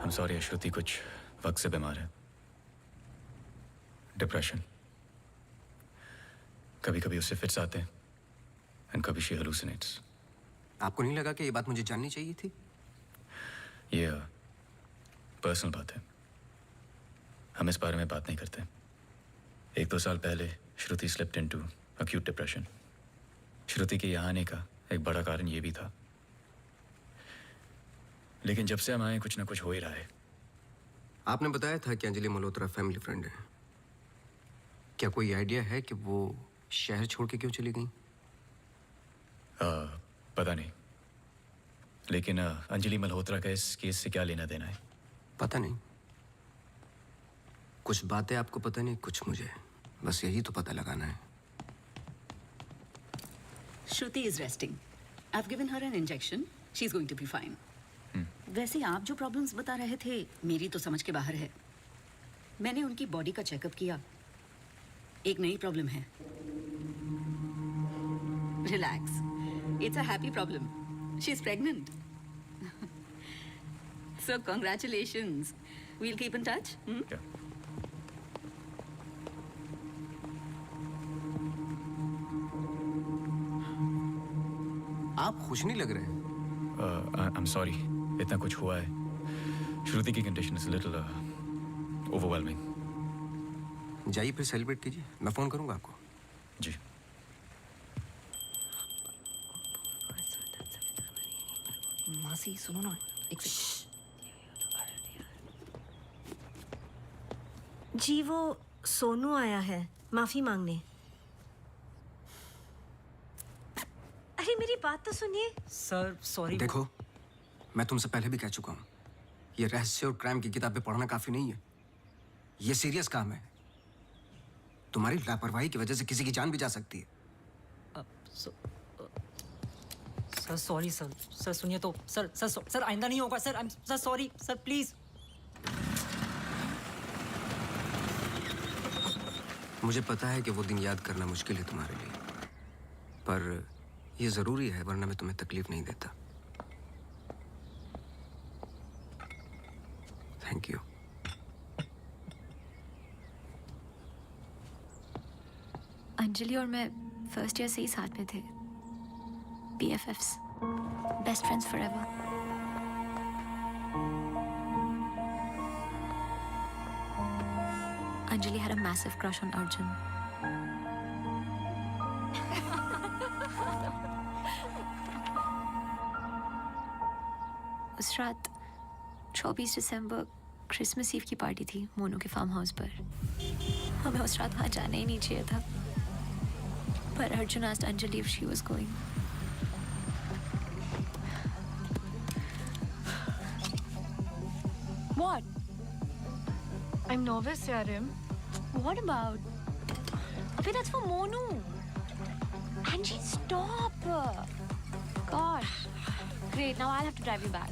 I'm sorry, श्रुति कुछ वक्त से बीमार है। डिप्रेशन। कभी कभी उससे फिट्स आते हैं एंड कभी शी हेलुसिनेट्स। आपको नहीं लगा कि ये बात मुझे जाननी चाहिए थी? ये पर्सनल बात है, हम इस बारे में बात नहीं करते। 1-2 साल पहले श्रुति स्लिप्ड इनटू अक्यूट डिप्रेशन। श्रुति के यहाँ आने का एक बड़ा कारण ये भी था, लेकिन जब से हम आए कुछ ना कुछ हो ही रहा है। आपने बताया था कि अंजलि मल्होत्रा फैमिली फ्रेंड है। क्या कोई आइडिया है कि वो शहर छोड़ के क्यों चली गई? पता नहीं, लेकिन अंजलि मल्होत्रा का इस केस से क्या लेना देना है? पता नहीं। कुछ बातें आपको पता नहीं, कुछ मुझे। बस यही तो पता लगाना है। Shruti is resting. I have given her an injection. She is going to be fine. वैसे आप जो प्रॉब्लम्स बता रहे थे मेरी तो समझ के बाहर है। मैंने उनकी बॉडी का चेकअप किया, एक नई प्रॉब्लम है। Relax, it's a happy problem. She is pregnant. So congratulations. We'll keep in touch. आप खुश नहीं लग रहे हैं। आई एम सॉरी, इतना कुछ हुआ है। श्रुति की कंडीशन इज लिटिल ओवरवेलमिंग। जाइए फिर सेलिब्रेट कीजिए, मैं फोन करूंगा आपको। जी। मासी सुनो ना, एक जी वो सोनू आया है माफी मांगने। अरे मेरी बात तो सुनिए। Sir sorry. देखो, मैं तुमसे पहले भी कह चुका हूँ, ये रहस्य और क्राइम की किताबें पढ़ना काफी नहीं है। ये सीरियस काम है। तुम्हारी लापरवाही की वजह से किसी की जान भी जा सकती है। Sir sorry sir. सर सुनिए तो सर सर सर आइंदा नहीं होगा sir. Sir sorry sir, please. मुझे पता है कि वो दिन याद करना मुश्किल है तुम्हारे लिए, पर ये जरूरी है, वरना मैं तुम्हें तकलीफ नहीं देता। Thank you. अंजलि और मैं फर्स्ट ईयर से ही साथ में थे। BFFs, best friends forever. Anjali had a massive crush on Arjun. उस रात 24 दिसंबर क्रिसमस ईव की पार्टी थी मोनू के फार्म हाउस पर। हमें उस रात वहाँ जाना ही नहीं चाहिए था, पर Arjun asked Anjali if she was going. What? I'm nervous, Yarim. What about? Abhi, that's for Monu. Angie, stop. Gosh. Great, now I'll have to drive you back.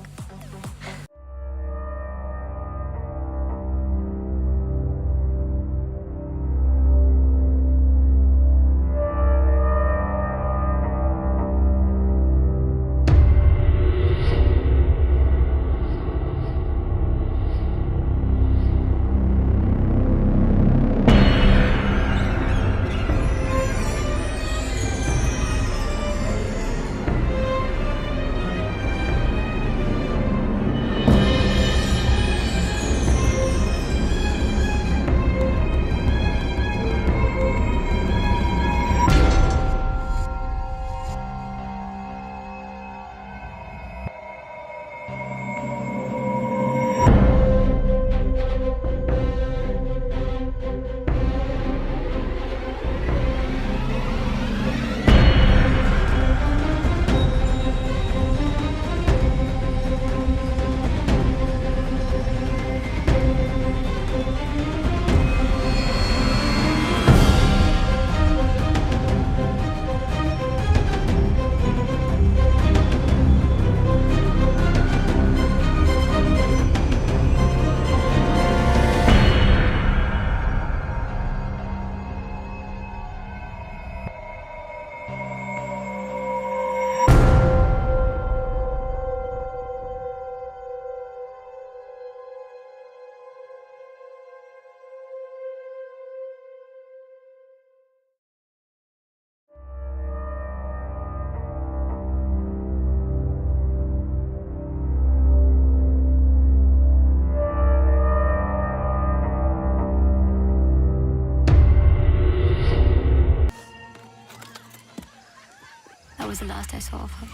that I saw of her.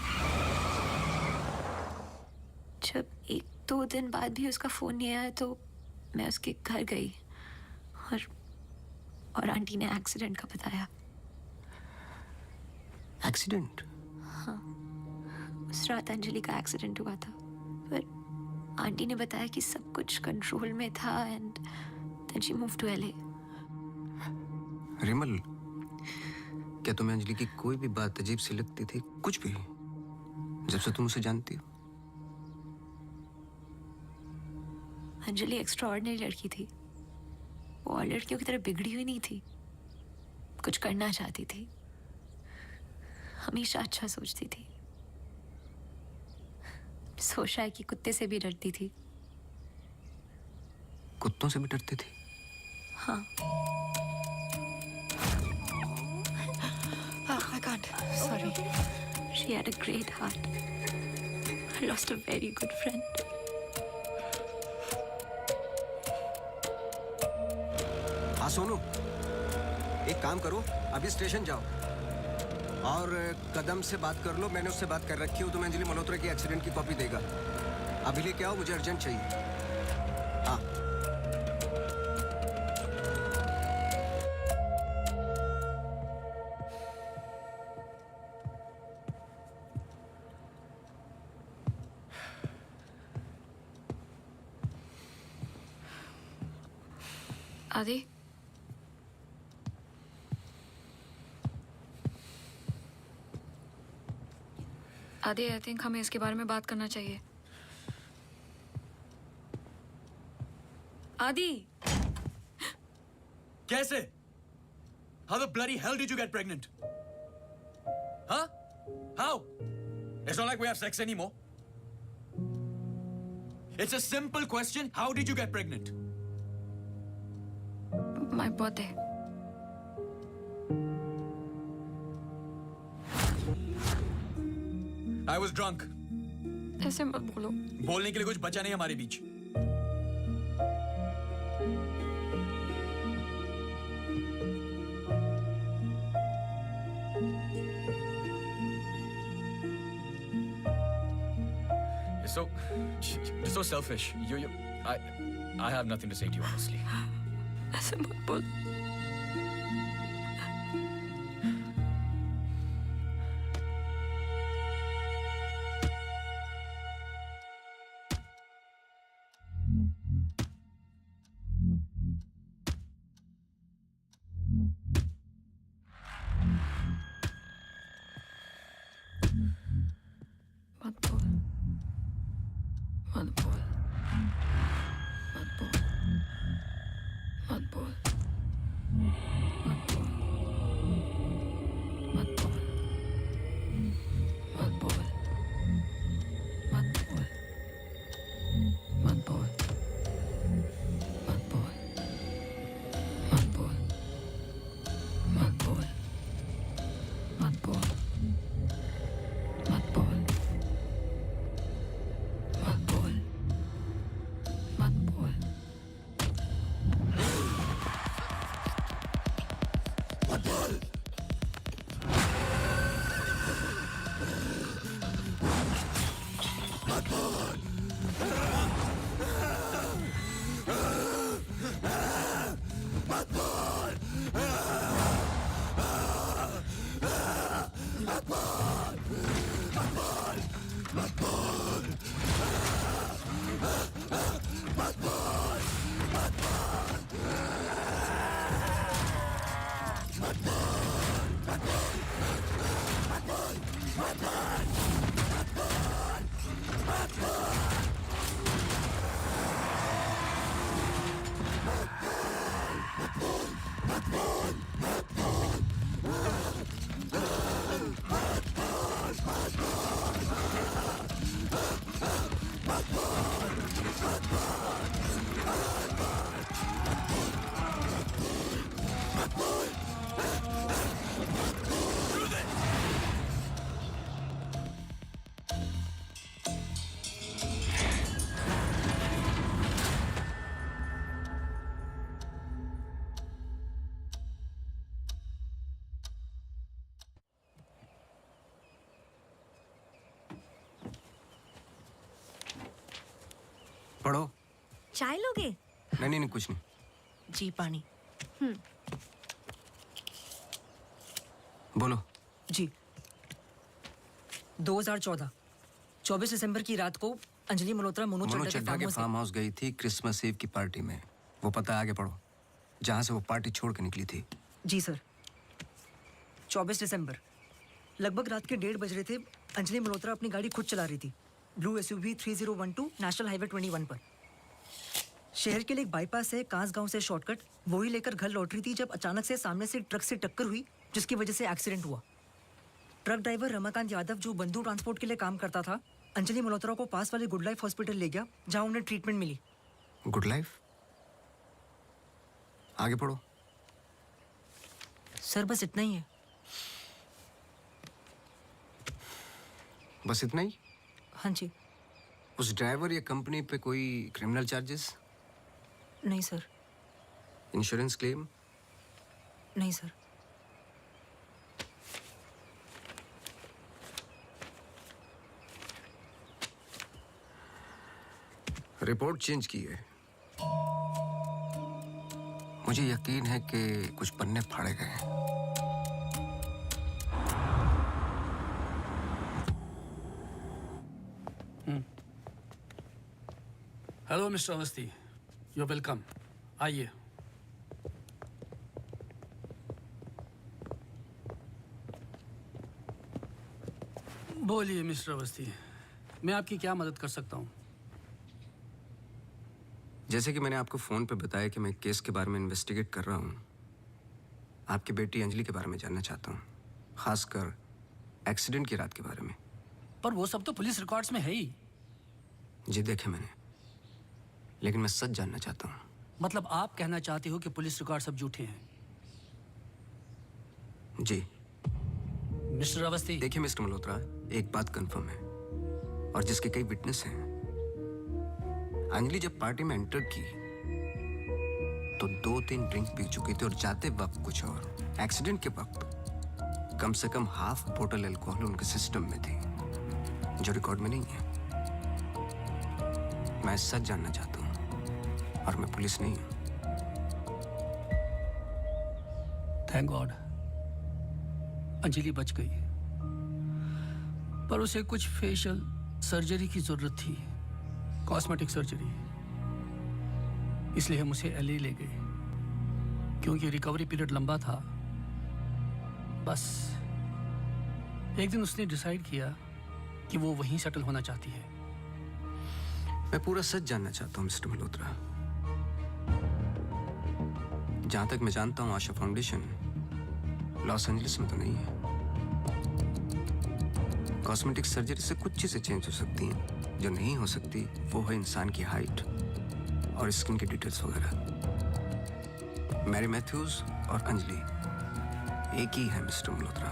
जब 1-2 दिन बाद भी उसका phone नहीं आया तो मैं उसके घर गई और आंटी ने एक्सीडेंट का बताया. एक्सीडेंट? हाँ, उस रात अंजलि का एक्सीडेंट हुआ था, पर आंटी ने बताया कि सब कुछ कंट्रोल में था and then she move to LA. Rimal, क्या तुम्हें अंजलि की कोई भी बात अजीब सी लगती थी? कुछ भी, जब से तुम उसे जानती हो? अंजलि एक्स्ट्राऑर्डिनरी लड़की थी. वो और लड़कियों की तरह बिगड़ी हुई नहीं थी. कुछ करना चाहती थी, हमेशा अच्छा सोचती थी. सोचा है कि कुत्ते से भी डरती थी. कुत्तों से भी डरती थी? हाँ. I can't. Sorry. She had a great heart. I lost a very good friend. हाँ सोनू, एक काम करो, अभी स्टेशन जाओ और कदम से बात कर लो. मैंने उससे बात कर रखी हो, तुम्हें अंजलि मल्होत्रा की एक्सीडेंट की कॉपी देगा. अभी लेके आओ, मुझे अर्जेंट चाहिए. हाँ. आदि, आदि, आई थिंक हमें इसके बारे में बात करना चाहिए. आदि, कैसे? How the bloody hell did you get pregnant? Huh? How? It's not like we have sex anymore. It's a simple question. How did you get pregnant? my birthday. I was drunk. ऐसे मत बोलो. बोलने के लिए कुछ बचा नहीं हमारे बीच. You're so selfish. I have nothing to say to you, honestly. ऐसे मत बोल. पढ़ो। चाय लोगे? नहीं नहीं नहीं, कुछ नहीं। जी पानी। बोलो। जी 2014 24 दिसंबर की रात को अंजलि मल्होत्रा मोनू चड्ढा के फार्म हाउस गई थी क्रिसमस ईव की पार्टी में। वो पता आगे पढ़ो, जहां से वो पार्टी छोड़ के निकली थी। जी सर 24 दिसंबर लगभग रात के 1:30 बज रहे थे। अंजलि मल्होत्रा अपनी गाड़ी खुद चला रही थी ब्लू SUV 3012 नेशनल हाईवे 21 पर। शहर के लिए एक बाईपास है कांस गांव से शॉर्टकट, वही लेकर घर लौट रही थी जब अचानक से सामने से ट्रक से टक्कर हुई, जिसकी वजह से एक्सीडेंट हुआ। ट्रक ड्राइवर रमाकांत यादव जो बंधु ट्रांसपोर्ट के लिए काम करता था, अंजलि मल्होत्रा को पास वाले गुड लाइफ हॉस्पिटल ले गया जहां उन्हें ट्रीटमेंट मिली। Good life? आगे पढ़ो। सर बस इतना ही है। बस इतना ही? हाँ जी। उस ड्राइवर या कंपनी पे कोई क्रिमिनल चार्जेस? नहीं सर। Insurance claim? नहीं सर। रिपोर्ट चेंज की है। मुझे यकीन है कि कुछ पन्ने फाड़े गए हैं। Hello mister Awasthi, you welcome. आइए। बोलिए मिस्टर अवस्थी, मैं आपकी क्या मदद कर सकता हूँ? जैसे कि मैंने आपको फोन पे बताया कि मैं केस के बारे में इन्वेस्टिगेट कर रहा हूँ, आपकी बेटी अंजलि के बारे में जानना चाहता हूँ, खासकर एक्सीडेंट की रात के बारे में। पर वो सब तो पुलिस रिकॉर्ड्स में है ही। जी देखे मैंने, लेकिन मैं सच जानना चाहता हूँ। मतलब आप कहना चाहते हो कि पुलिस रिकॉर्ड सब झूठे हैं? जी मिस्टर अवस्थी। देखिए मिस्टर मल्होत्रा, एक बात कंफर्म है और जिसके कई विटनेस हैं। अंजलि जब पार्टी में एंटर की तो 2-3 ड्रिंक पी चुकी थी और जाते वक्त कुछ और। एक्सीडेंट के वक्त कम से कम हाफ बोतल अल्कोहल उनके सिस्टम में थी, जो रिकॉर्ड में नहीं है। मैं सच जानना चाहता हूँ और मैं पुलिस नहीं हूँ। थैंक गॉड अंजलि बच गई, पर उसे कुछ फेशियल सर्जरी की जरूरत थी, कॉस्मेटिक सर्जरी। इसलिए हम उसे LA ले गए, क्योंकि रिकवरी पीरियड लंबा था। बस एक दिन उसने डिसाइड किया कि वो वहीं सेटल होना चाहती है। मैं पूरा सच जानना चाहता हूँ मिस्टर मल्होत्रा। जहां तक मैं जानता हूँ आशा फाउंडेशन लॉस एंजलिस में तो नहीं है। कॉस्मेटिक सर्जरी से कुछ चीजें चेंज हो सकती हैं, जो नहीं हो सकती वो है इंसान की हाइट और स्किन की डिटेल्स वगैरह। मैरी मैथ्यूज और अंजलि एक ही है मिस्टर मल्होत्रा।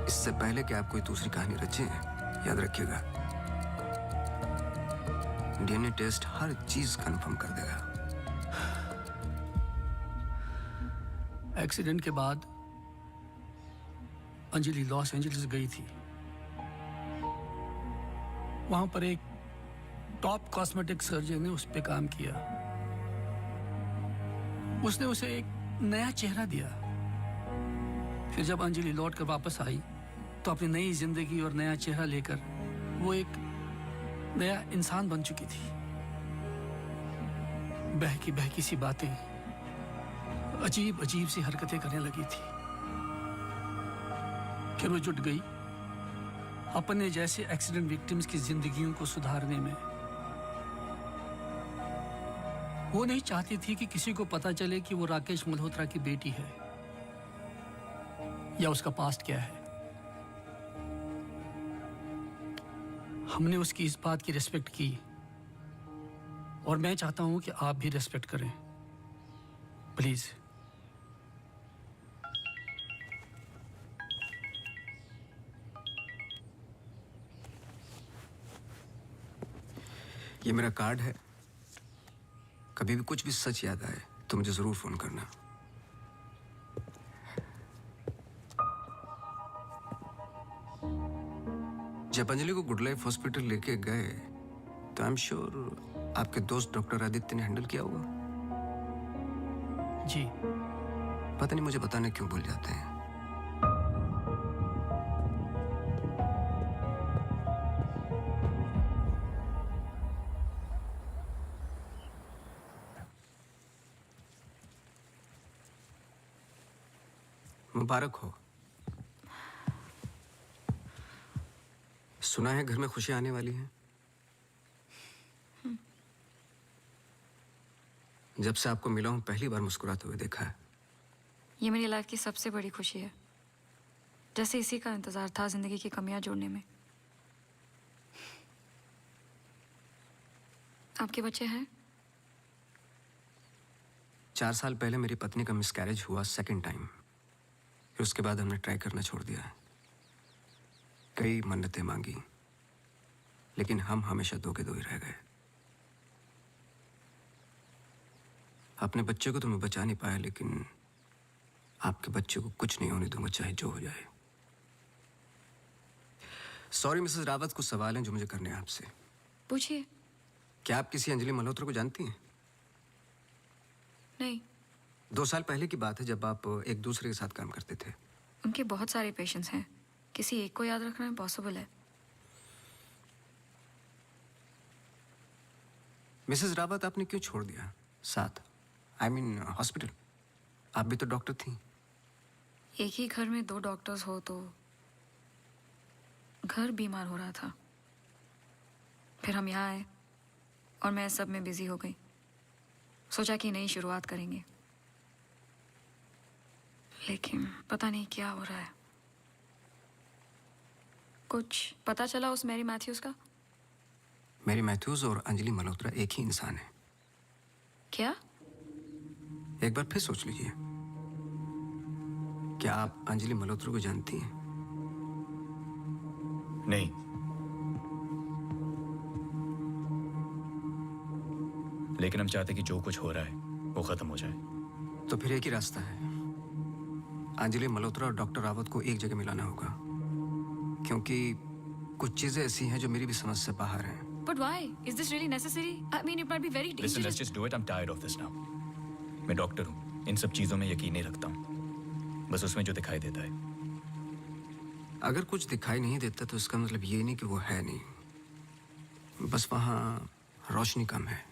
इससे पहले कि आप कोई दूसरी कहानी रचें, याद रखिएगा DNA टेस्ट हर चीज कंफर्म कर देगा। एक्सीडेंट के बाद अंजलि लॉस एंजलिस गई थी। वहां पर एक टॉप कॉस्मेटिक सर्जन ने उस पे काम किया। उसने उसे एक नया चेहरा दिया। फिर जब अंजलि लौट कर वापस आई तो अपनी नई जिंदगी और नया चेहरा लेकर वो एक नया इंसान बन चुकी थी। बहकी बहकी सी बातें, अजीब अजीब सी हरकतें करने लगी थी। फिर वो जुट गई अपने जैसे एक्सीडेंट विक्टिम्स की जिंदगियों को सुधारने में। वो नहीं चाहती थी कि किसी को पता चले कि वो राकेश मल्होत्रा की बेटी है या उसका पास्ट क्या है। हमने उसकी इस बात की रिस्पेक्ट की और मैं चाहता हूं कि आप भी रिस्पेक्ट करें, प्लीज। ये मेरा कार्ड है, कभी भी कुछ भी सच याद आए तो मुझे जरूर फोन करना। जब अंजलि को गुड लाइफ हॉस्पिटल लेके गए तो आई एम श्योर आपके दोस्त डॉक्टर आदित्य ने हैंडल किया होगा। जी। पता नहीं मुझे बताने क्यों भूल जाते हैं। मुबारक हो। सुना है घर में खुशियां आने वाली हैं। जब से आपको मिला हूं पहली बार मुस्कुराते हुए देखा है। ये मेरी लाइफ की सबसे बड़ी खुशी है। जैसे इसी का इंतजार था जिंदगी की कमियां जोड़ने में। आपके बच्चे हैं? 4 साल पहले मेरी पत्नी का मिसकैरेज हुआ सेकंड टाइम। फिर उसके बाद हमने ट्राई करना छोड़ दिया है। कई मन्नतें मांगी, लेकिन हम हमेशा दो के दो ही रह गए। अपने बच्चे को तो मैं बचा नहीं पाया, लेकिन आपके बच्चे को कुछ नहीं होने दूंगा, चाहे जो हो जाए। सॉरी मिसेस रावत, कुछ सवाल हैं जो मुझे करने हैं आपसे। पूछिए। क्या आप किसी अंजलि मल्होत्रा को जानती हैं? नहीं। 2 साल पहले की बात है जब आप एक दूसरे के साथ काम करते थे। उनके बहुत सारे पेशेंट्स हैं, किसी एक को याद रखना इम्पॉसिबल है। मिसेस रावत, आपने क्यों छोड़ दिया साथ? I mean hospital. आप भी तो डॉक्टर थी। एक ही घर में 2 डॉक्टर्स हो तो घर बीमार हो रहा था। फिर हम यहाँ आए और मैं सब में बिजी हो गई। सोचा कि नई शुरुआत करेंगे, लेकिन पता नहीं क्या हो रहा है। कुछ पता चला उस मैरी मैथ्यूज का? मैरी मैथ्यूज और अंजलि मल्होत्रा एक ही इंसान है। क्या? एक बार फिर सोच लीजिए। क्या आप अंजलि मल्होत्रा को जानती हैं? नहीं। लेकिन हम चाहते कि जो कुछ हो रहा है वो खत्म हो जाए। तो फिर एक ही रास्ता है। अंजलि मल्होत्रा और डॉक्टर रावत को एक जगह मिलाना होगा, क्योंकि कुछ चीजें ऐसी हैं जो मेरी भी समझ से बाहर हैं। But why? Is this really necessary? I mean, it might be very dangerous. Listen, let's just do it. I'm tired of this now. मैं डॉक्टर हूँ, इन सब चीजों में यकीन नहीं रखता हूँ, बस उसमें जो दिखाई देता है। अगर कुछ दिखाई नहीं देता तो इसका मतलब ये नहीं कि वो है नहीं, बस वहाँ रोशनी कम है।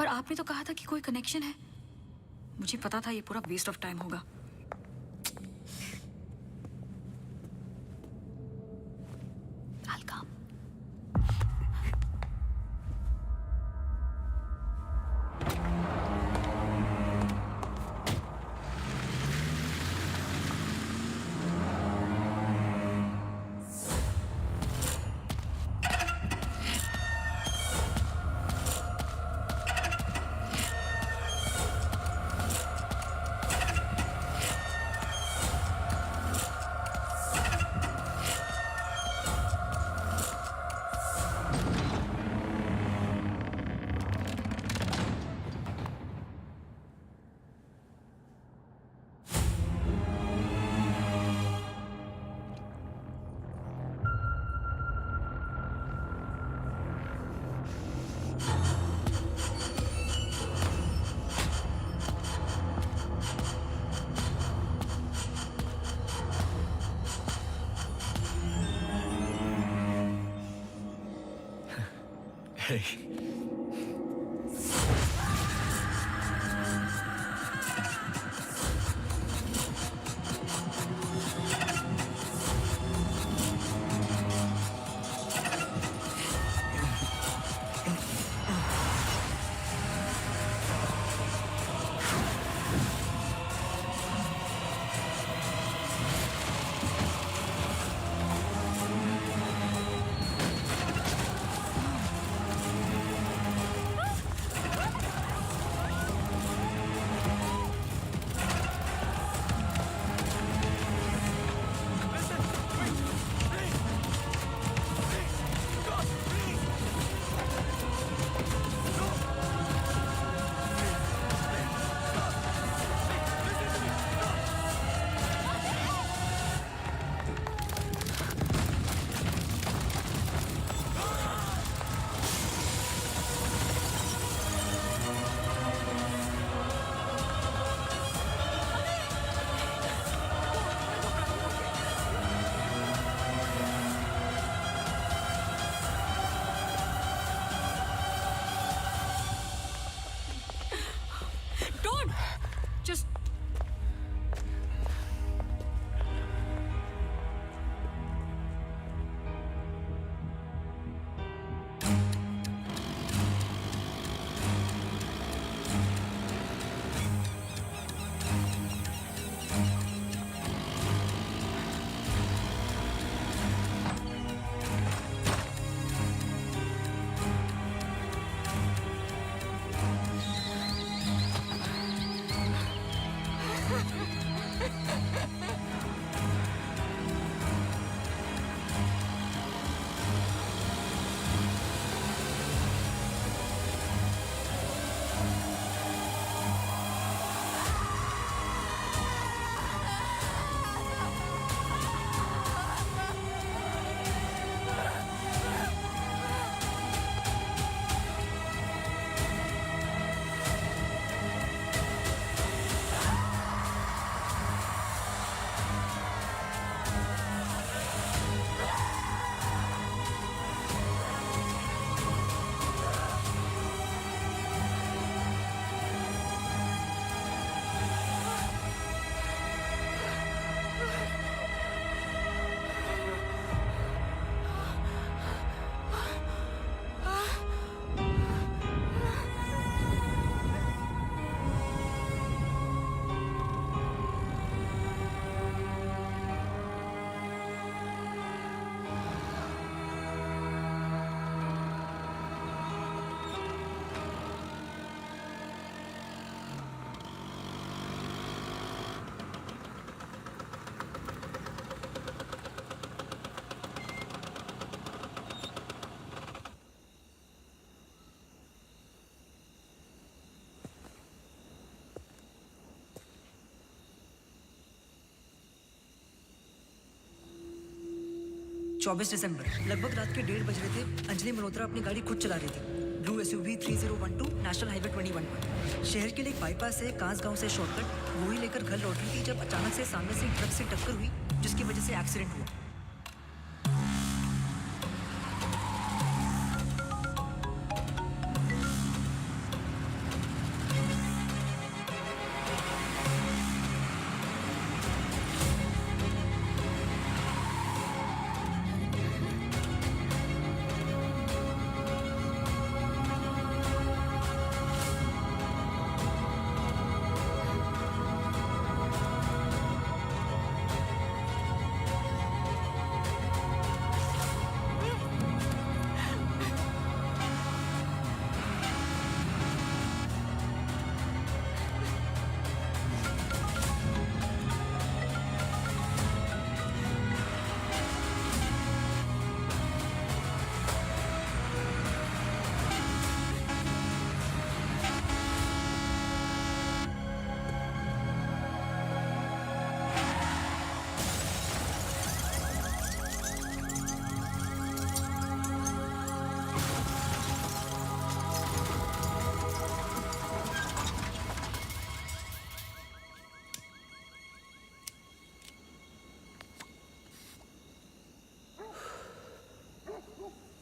पर आपने तो कहा था कि कोई कनेक्शन है। मुझे पता था ये पूरा वेस्ट ऑफ टाइम होगा। I'll come. Don't! Just... चौबीस दिसंबर लगभग रात के 1:30 बज रहे थे। अंजलि मल्होत्रा अपनी गाड़ी खुद चला रही थी। ब्लू SUV 3012 नेशनल हाईवे 21 पर। शहर के लिए एक बाईपास है कांस गांव से शॉर्टकट वही लेकर घर लौट रही थी जब अचानक से सामने से ट्रक से टक्कर हुई जिसकी वजह से एक्सीडेंट हुआ।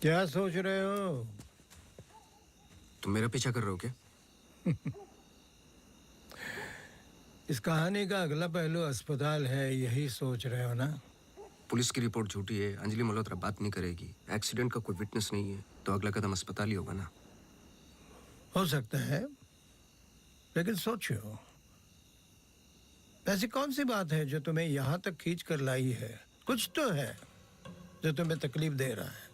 क्या सोच रहे हो? तुम मेरा पीछा कर रहे हो क्या? इस कहानी का अगला पहलू अस्पताल है, यही सोच रहे हो ना? पुलिस की रिपोर्ट झूठी है, अंजलि मल्होत्रा बात नहीं करेगी, एक्सीडेंट का कोई विटनेस नहीं है, तो अगला कदम अस्पताल ही होगा ना। हो सकता है, लेकिन सोचो, ऐसी कौन सी बात है जो तुम्हें यहाँ तक खींच कर लाई है? कुछ तो है जो तुम्हें तकलीफ दे रहा है।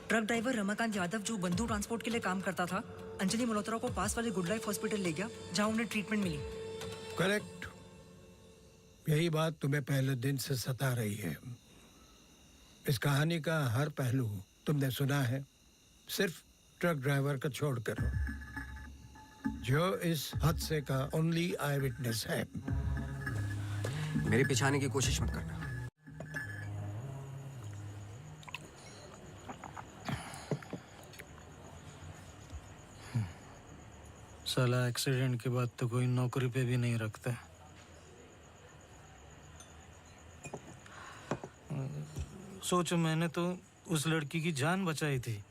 ट्रक ड्राइवर रमाकांत यादव जो बंधु ट्रांसपोर्ट के लिए काम करता था, अंजलि मल्होत्रा को पास वाले गुड लाइफ हॉस्पिटल ले गया जहां उन्हें ट्रीटमेंट मिली। करेक्ट। यही बात तुम्हें पहले दिन से सता रही है। इस कहानी का हर पहलू तुमने सुना है, सिर्फ ट्रक ड्राइवर का छोड़कर, जो इस हादसे का ओनली आई विटनेस है। मेरे पीछे आने की कोशिश मत करना। साला एक्सीडेंट के बाद तो कोई नौकरी पे भी नहीं रखता। सोचो, मैंने तो उस लड़की की जान बचाई थी।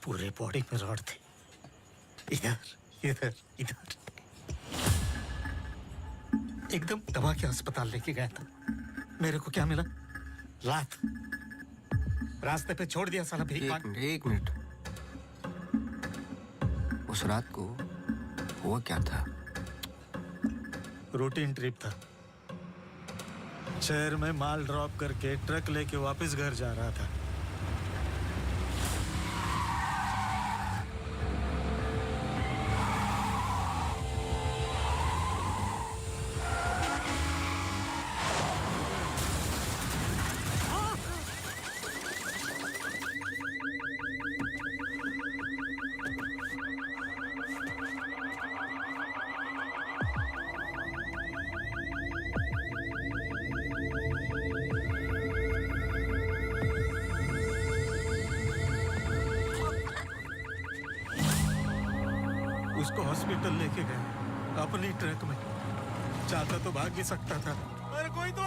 पूरे बॉडी में रॉड थे, इधर इधर इधर। एकदम दबा के अस्पताल लेके गया था। मेरे को क्या मिला? लात। रास्ते पे छोड़ दिया साला भीख मांग। एक मिनट। उस रात को हुआ क्या था? रूटीन ट्रिप था। शहर में माल ड्रॉप करके ट्रक लेके वापस घर जा रहा था। उसको हॉस्पिटल लेके गए अपनी ट्रक में। चाहता तो भाग भी सकता था। अरे कोई तो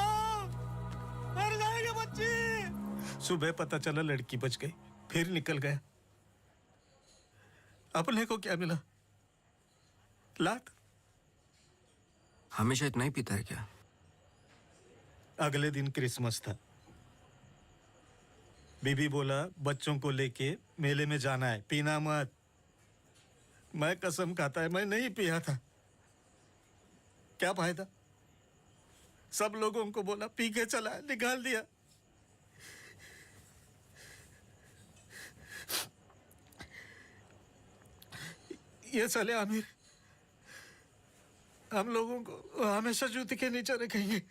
मर जाएगी बच्ची। सुबह पता चला लड़की बच गई, फिर निकल गया। अपने को क्या मिला? लात। हमेशा इतना ही पीता है क्या? अगले दिन क्रिसमस था। बीबी बोला बच्चों को लेके मेले में जाना है, पीना मत। मैं कसम खाता है मैं नहीं पिया था। क्या फायदा? सब लोगों को बोला पी के चला, निकाल दिया। ये चले आमिर, हम लोगों को हमेशा जूते के नीचे रखेंगे।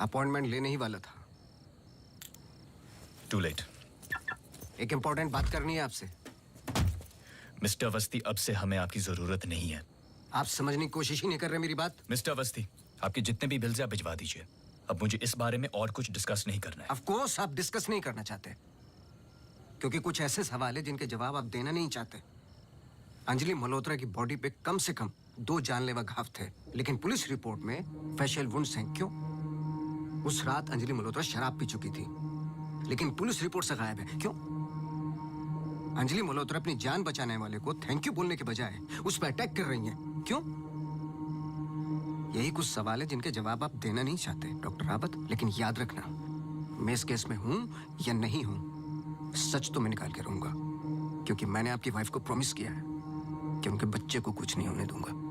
अपॉइंटमेंट लेने ही वाला था। To late. एक इंपॉर्टेंट बात करनी है आपसे। मिस्टर अवस्थी, अब से हमें आपकी जरूरत नहीं है। आप समझने की कोशिश ही नहीं कर रहे मेरी बात। मिस्टर अवस्थी, आपके जितने भी बिल्स आप भिजवा दीजिए। अब मुझे इस बारे में और कुछ डिस्कस नहीं करना है। ऑफ कोर्स आप डिस्कस नहीं करना चाहते, क्योंकि कुछ ऐसे सवाल है जिनके जवाब आप देना नहीं चाहते। अंजलि मल्होत्रा की बॉडी पे कम से कम 2 जानलेवा घाव थे, लेकिन पुलिस रिपोर्ट में फेशियल वुंड्स हैं। क्यों? उस रात अंजलि मल्होत्रा शराब पी चुकी थी, लेकिन पुलिस रिपोर्ट से गायब है। क्यों? अंजलि मल्होत्रा अपनी जान बचाने वाले को थैंक यू बोलने के बजाय उस पर अटैक कर रही हैं। क्यों? यही कुछ सवाल है जिनके जवाब आप देना नहीं चाहते डॉक्टर रावत। लेकिन याद रखना, मैं इस केस में हूं या नहीं हूं, सच तो मैं निकाल के रहूंगा, क्योंकि मैंने आपकी वाइफ को प्रॉमिस किया है कि उनके बच्चे को कुछ नहीं होने दूंगा।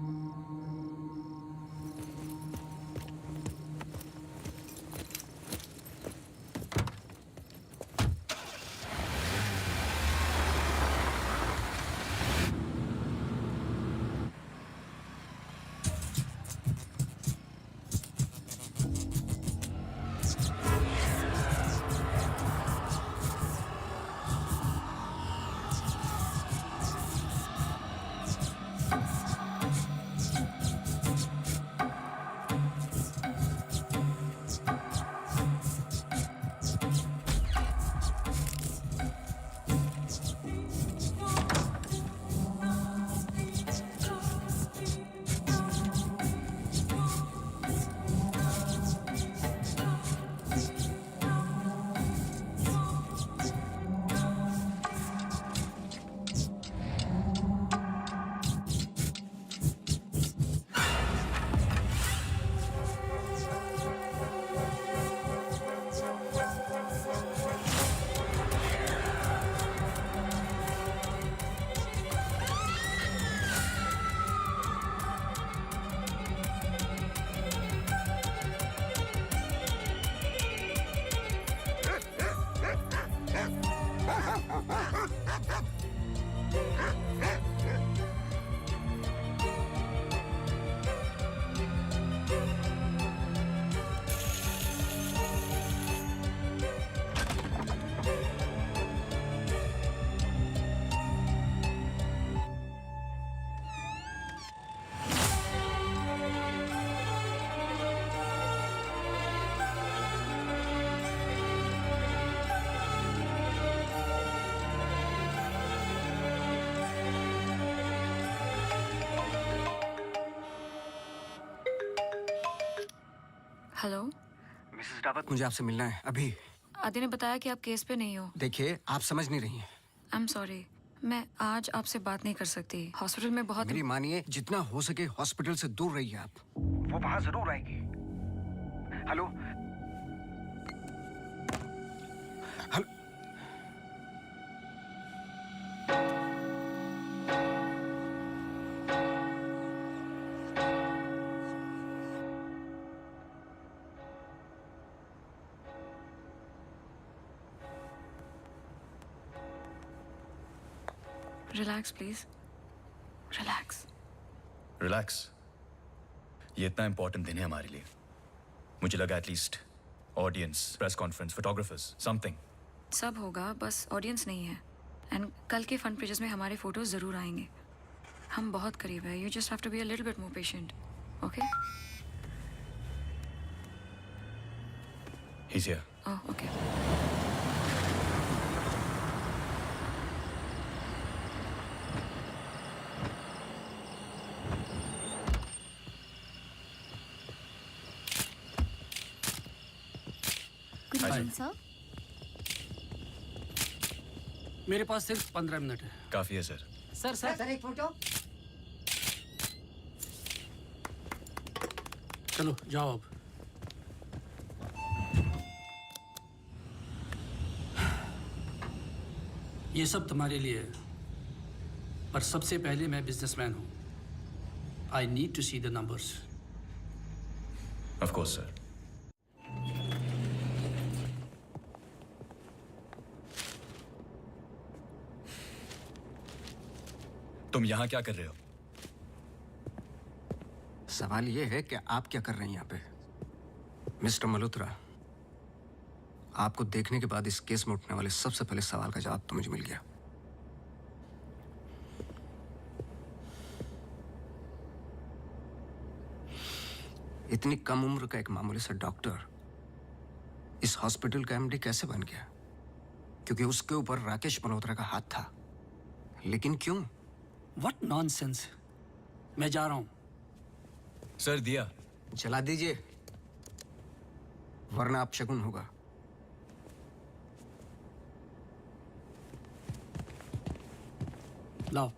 हेलो। मिसेस रावत, मुझे आपसे मिलना है अभी। आदि ने बताया कि आप केस पे नहीं हो। देखिए, आप समझ नहीं रही हैं। आई एम सॉरी, मैं आज आपसे बात नहीं कर सकती। हॉस्पिटल में बहुत मेरी मानिए, जितना हो सके हॉस्पिटल से दूर रहिए आप। वो वहां जरूर आएगी। Hello hello. Relax please, relax. Relax. ये इतना इंपॉर्टेंट दिन है हमारे लिए। मुझे लगा at least audience, press conference, photographers, something. सब होगा, बस ऑडियंस नहीं है। एंड कल के फ्रंट पेजेस में हमारे फोटोज जरूर आएंगे। हम बहुत करीब है। You just have to be a little bit more patient, okay? He is here. Oh, okay. Good morning, sir. मेरे पास सिर्फ 15 मिनट है। काफी है सर। सर एक फोटो। चलो जाओ अब। ये सब तुम्हारे लिए है, पर सबसे पहले मैं बिजनेसमैन हूँ। I need to see the numbers. Of course sir. तुम यहाँ क्या कर रहे हो? सवाल ये है कि आप क्या कर रहे हैं यहाँ पे? मिस्टर मल्होत्रा, आपको देखने के बाद इस केस में उठने वाले सबसे पहले सवाल का जवाब तो मुझे मिल गया। इतनी कम उम्र का एक मामूली सा डॉक्टर इस हॉस्पिटल का एमडी कैसे बन गया? क्योंकि उसके ऊपर राकेश मल्होत्रा का हाथ था। लेकिन क्यों? What nonsense! मैं जा रहा हूँ। सर दिया जला दीजिए, वरना अपशगुन होगा। लाओ।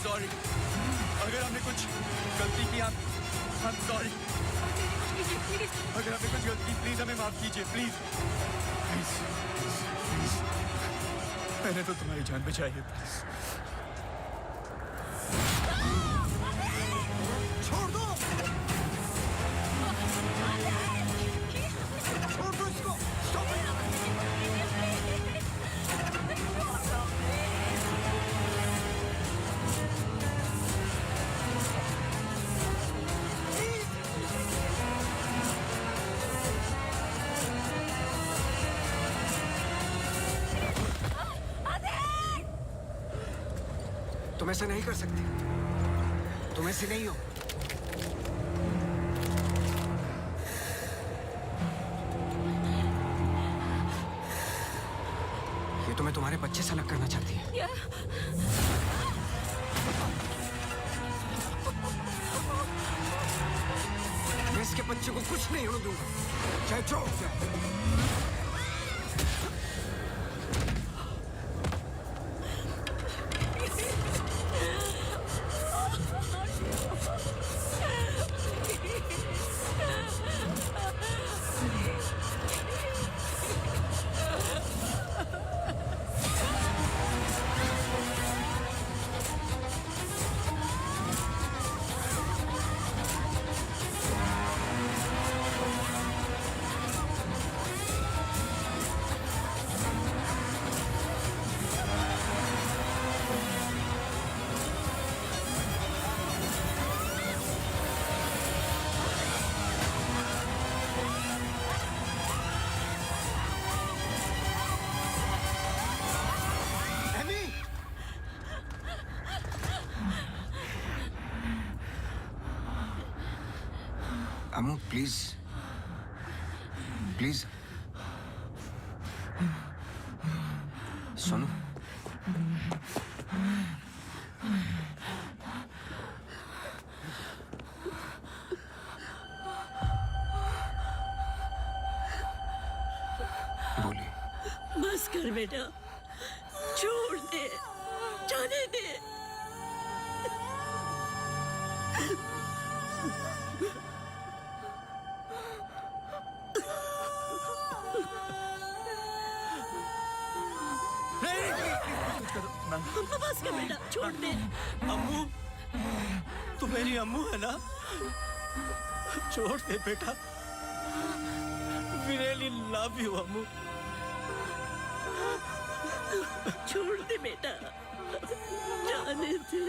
सॉरी। अगर हमने कुछ गलती की, I'm sorry। अगर हमने कुछ गलती की, प्लीज हमें माफ कीजिए, प्लीज प्लीज प्लीज। मैंने तो तुम्हारी जान बचाई है, प्लीज। छोड़ दो, छोड़ दो इसको। Stop it. तुम ऐसा नहीं कर सकते, तुम ऐसे नहीं हो। ये तुम्हें तुम्हारे बच्चे से अलग करना चाहती है। मैं इसके बच्चे को कुछ नहीं होने दूंगा, चाहे जो हो जाए। अम्मू प्लीज प्लीज सुनो। बोलिए। बस कर बेटा, छोड़ दे, जाने दे। बस कर बेटा, छोड़ दे। अम्मू, तू मेरी अम्मू है ना? छोड़ दे बेटा। We really love you, अम्मू। छोड़ दे बेटा, जाने दे।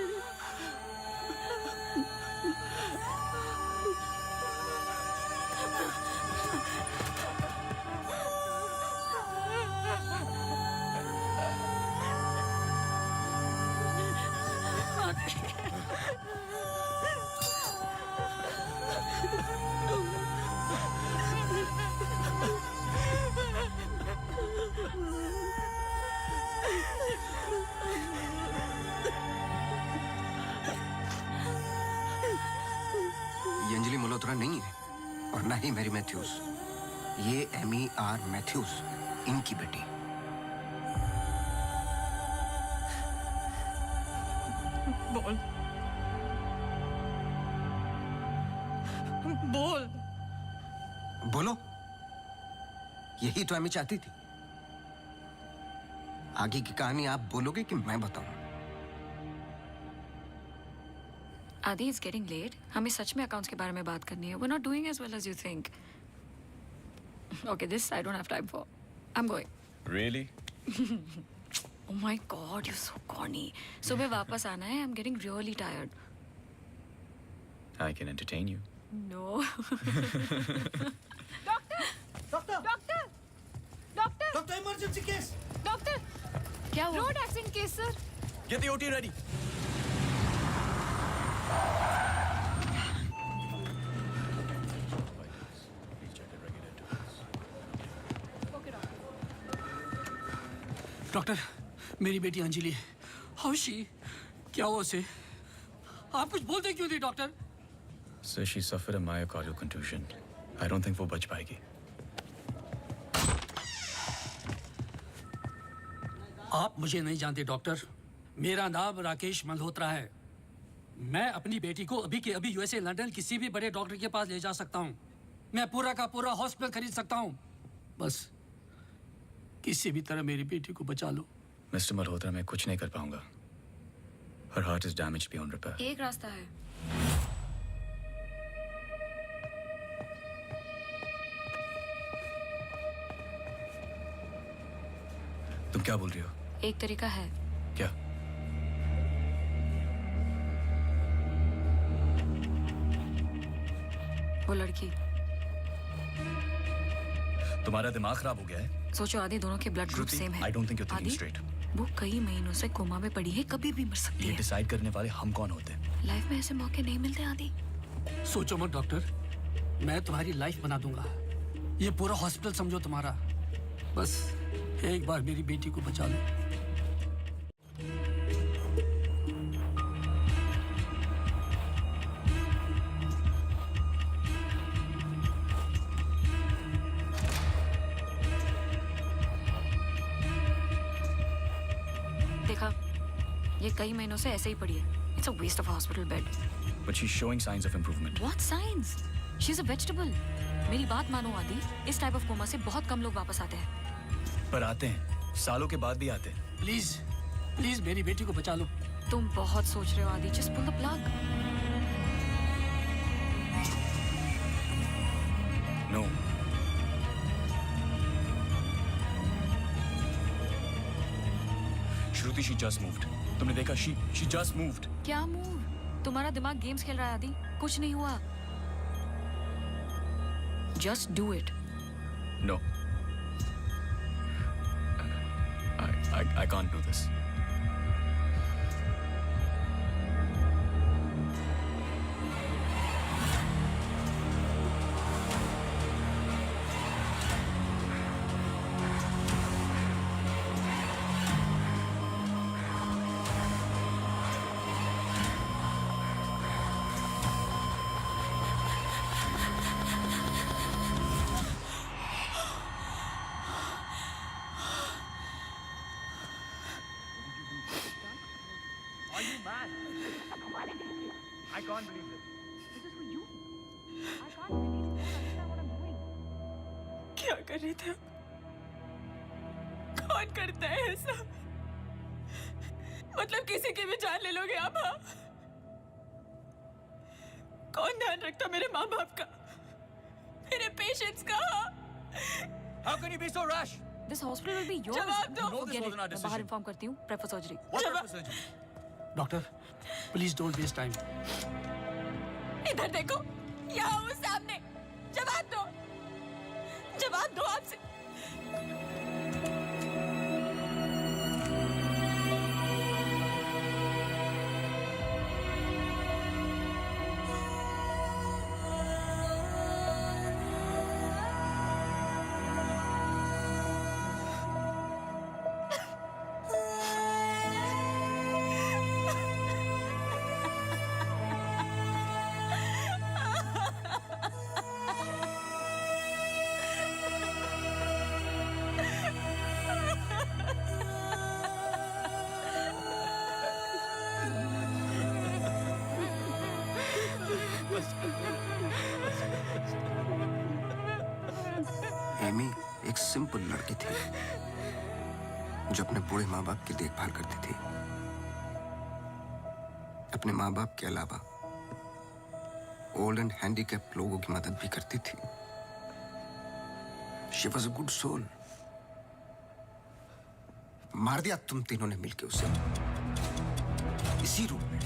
ये अंजलि मल्होत्रा नहीं है और ना ही मैरी मैथ्यूज। ये एमी आर मैथ्यूज, इनकी बेटी। बोल बोल बोलो। यही तो एमी चाहती थी। आगे की कहानी आप बोलोगे कि मैं बताऊं? आदि, इट्स गेटिंग लेट। हमें सच में अकाउंट्स के बारे में बात करनी है। We're not doing as well as you think. Okay, this I don't have time for. I'm going. Really? Oh my God, you're so corny. सुबह वापस आना है. I'm getting really tired. I can entertain you. No. Doctor emergency case. Doctor, क्या हुआ? Road accident case sir. Get the OT ready. Doctor, मेरी बेटी Anjali, how she? क्या हुआ उसे? आप कुछ बोलते क्यों नहीं doctor? Sir, she suffered a myocardial contusion. I don't think वो बच पाएगी। आप मुझे नहीं जानते डॉक्टर। मेरा नाम राकेश मल्होत्रा है। मैं अपनी बेटी को अभी के अभी यूएसए लंदन किसी भी बड़े डॉक्टर के पास ले जा सकता हूँ। मैं पूरा का पूरा हॉस्पिटल खरीद सकता हूँ। बस किसी भी तरह मेरी बेटी को बचा लो। मिस्टर मल्होत्रा, मैं कुछ नहीं कर पाऊंगा। Her heart is damaged beyond repair. एक रास्ता है। तुम क्या बोल रही हो? एक तरीका है। क्या? वो लड़की। तुम्हारा दिमाग खराब हो गया है? सोचो आदि, दोनों के ब्लड ग्रुप सेम है। I don't think you're thinking आदि, straight. वो कई महीनों से कोमा में पड़ी है, कभी भी मर सकती ये है। डिसाइड करने वाले हम कौन होते हैं? लाइफ में ऐसे मौके नहीं मिलते आदि। सोचो मत डॉक्टर, मैं तुम्हारी लाइफ बना दूंगा। ये पूरा हॉस्पिटल समझो तुम्हारा। बस एक बार मेरी बेटी को बचा लो। देखा, ये कई महीनों से ऐसे ही पड़ी है। It's a waste of a hospital bed. But she's showing signs of improvement. What signs? She's a vegetable. मेरी बात मानो आदि, इस टाइप ऑफ कोमा से बहुत कम लोग वापस आते हैं। पर आते हैं, सालों के बाद भी आते हैं। प्लीज प्लीज मेरी बेटी को बचा लो। तुम बहुत सोच रहे हो आदि, just pull the plug. No. Shruti, she just moved. तुमने देखा? She just moved. क्या मूव? तुम्हारा दिमाग गेम्स खेल रहा है आदि। कुछ नहीं हुआ। Just do it. No. I can't do this. Are you mad? I can't believe this. This is for you. I can't believe you don't understand what I'm doing. क्या कर रहे थे? कौन करता है ऐसा? मतलब किसी की भी जान ले लोगे आप? हाँ? कौन ध्यान रखता मेरे माँ बाप का, मेरे पेशेंट्स का? How can you be so rash? This hospital will be yours. जवाब दो। No, this wasn't our मैं decision. बाहर इन्फॉर्म करती हूँ। Prep for surgery. What type of surgery? Doctor please don't waste time. इधर देखो, यहाँ वो सामने। जवाब दो, जवाब दो आपसे। एमी एक सिंपल लड़की थी जो अपने बूढ़े माँ बाप की देखभाल करती थी। अपने माँ बाप के अलावा ओल्ड एंड हैंडीकैप लोगों की मदद भी करती थी। She was a good soul. मार दिया तुम तीनों ने मिलकर उसे इसी रूम में।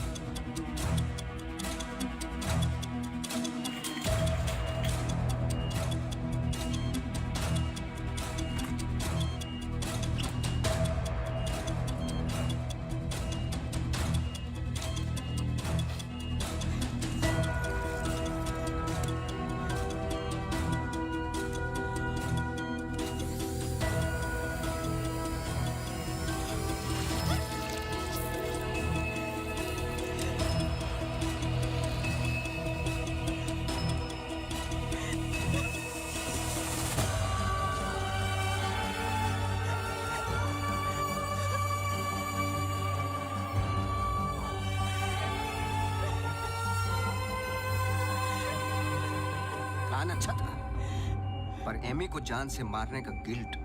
प्लान अच्छा था, पर एमी को जान से मारने का गिल्ट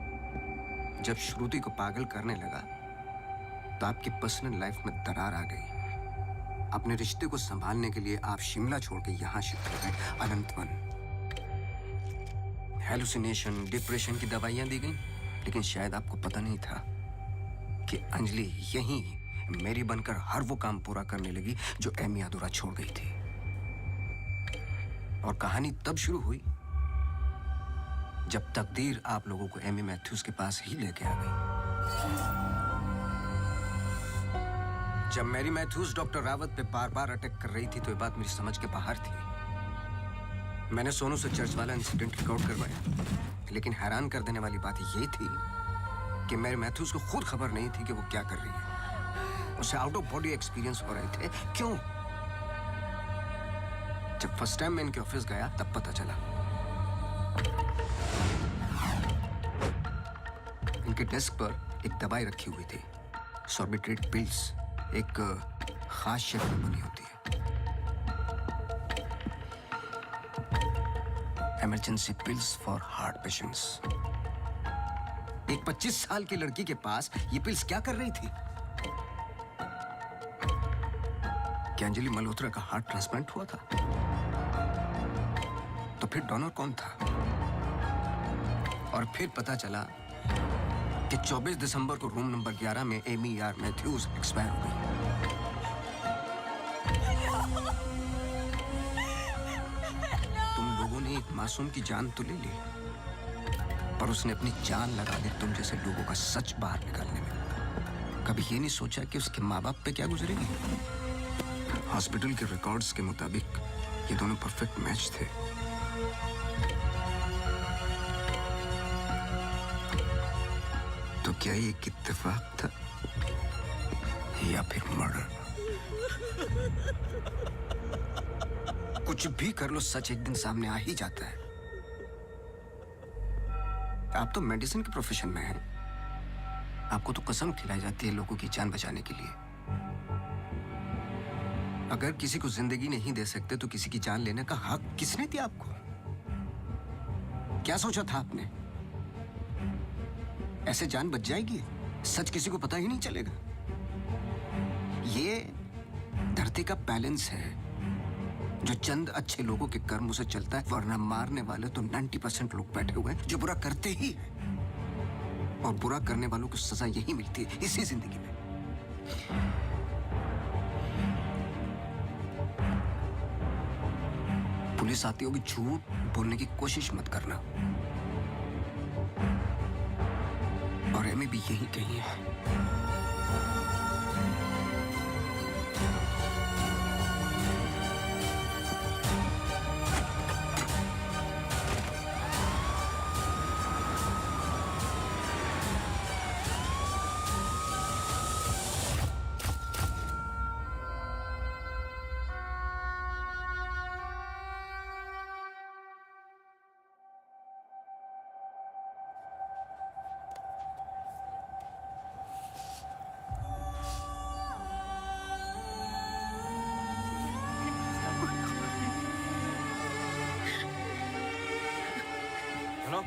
जब श्रुति को पागल करने लगा तो आपकी पर्सनल लाइफ में दरार आ गई। अपने रिश्ते को संभालने के लिए आप शिमला छोड़ के यहां शिफ्ट हो गए, अनंतवन। हेलुसिनेशन, डिप्रेशन की दवाइयां दी गई, लेकिन शायद आपको पता नहीं था कि अंजलि यहीं मेरी बनकर हर वो काम पूरा करने लगी जो एमी अधूरा छोड़ गई थी। और कहानी तब शुरू हुई जब तकदीर आप लोगों को एमी मैथ्यूज के पास ही लेके आ गई। जब मैरी मैथ्यूज डॉक्टर रावत पे बार बार अटैक कर रही थी तो ये बात मेरी समझ के बाहर थी। मैंने सोनू से चर्च वाला इंसिडेंट रिकॉर्ड करवाया, लेकिन हैरान कर देने वाली बात ये थी कि मैरी मैथ्यूज को खुद खबर नहीं थी कि वो क्या कर रही है। उसे आउट ऑफ बॉडी एक्सपीरियंस हो रहे थे। क्यों? जब फर्स्ट टाइम मैं इनके ऑफिस गया तब पता चला। इनके डेस्क पर एक दवाई रखी हुई थी, सॉर्बिट्रेट पिल्स, एक खास शेप में बनी होती है। Emergency pills for heart patients. एक 25 साल की लड़की के पास ये पिल्स क्या कर रही थी? क्या अंजलि मल्होत्रा का हार्ट ट्रांसप्लांट हुआ था? तो फिर डोनर कौन था? और फिर पता चला कि 24 दिसंबर को रूम नंबर 11 में एमी आर मैथ्यूज एक्सपायर हो गई। तुम लोगों ने एक मासूम की जान तो ले ली, पर उसने अपनी जान लगा दी तुम जैसे लोगों का सच बाहर निकालने में। कभी ये नहीं सोचा कि उसके माँ बाप पे क्या गुजरेगी? हॉस्पिटल के रिकॉर्ड्स के मुताबिक ये दोनों परफेक्ट मैच थे। तो क्या ये एक इत्तेफाक था या फिर मर्डर? कुछ भी कर लो, सच एक दिन सामने आ ही जाता है। आप तो मेडिसिन के प्रोफेशन में हैं। आपको तो कसम खिलाई जाती है लोगों की जान बचाने के लिए। अगर किसी को जिंदगी नहीं दे सकते तो किसी की जान लेने का हक किसने दिया आपको? क्या सोचा था आपने? ऐसे जान बच जाएगी? सच किसी को पता ही नहीं चलेगा। ये धरती का बैलेंस है जो चंद अच्छे लोगों के कर्मों से चलता है, वरना मारने वाले तो 90% लोग बैठे हुए हैं जो बुरा करते ही हैं। और बुरा करने वालों को सजा यही मिलती है इसी जिंदगी में। पुलिस आती होगी, झूठ बोलने की कोशिश मत करना। और एमी भी यही कही है। Hello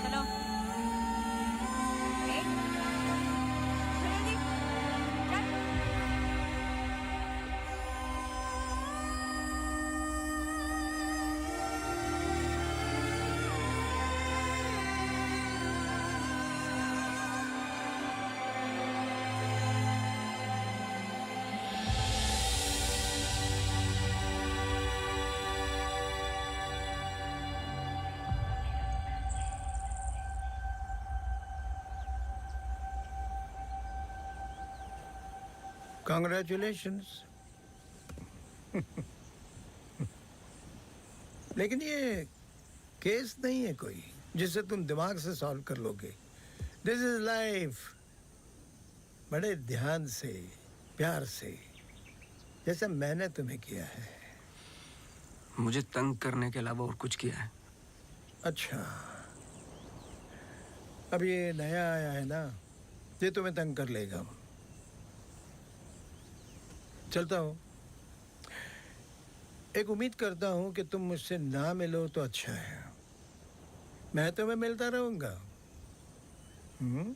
hello Congratulations. लेकिन ये केस नहीं है कोई जिसे तुम दिमाग से सॉल्व कर लोगे। This is life. बड़े ध्यान से, प्यार से, जैसे मैंने तुम्हें किया है। मुझे तंग करने के अलावा और कुछ किया है? अच्छा, अब ये नया आया है ना, ये तुम्हें तंग कर लेगा। चलता हूँ। एक उम्मीद करता हूं कि तुम मुझसे ना मिलो तो अच्छा है। मैं तुम्हें मिलता रहूंगा। हम्म?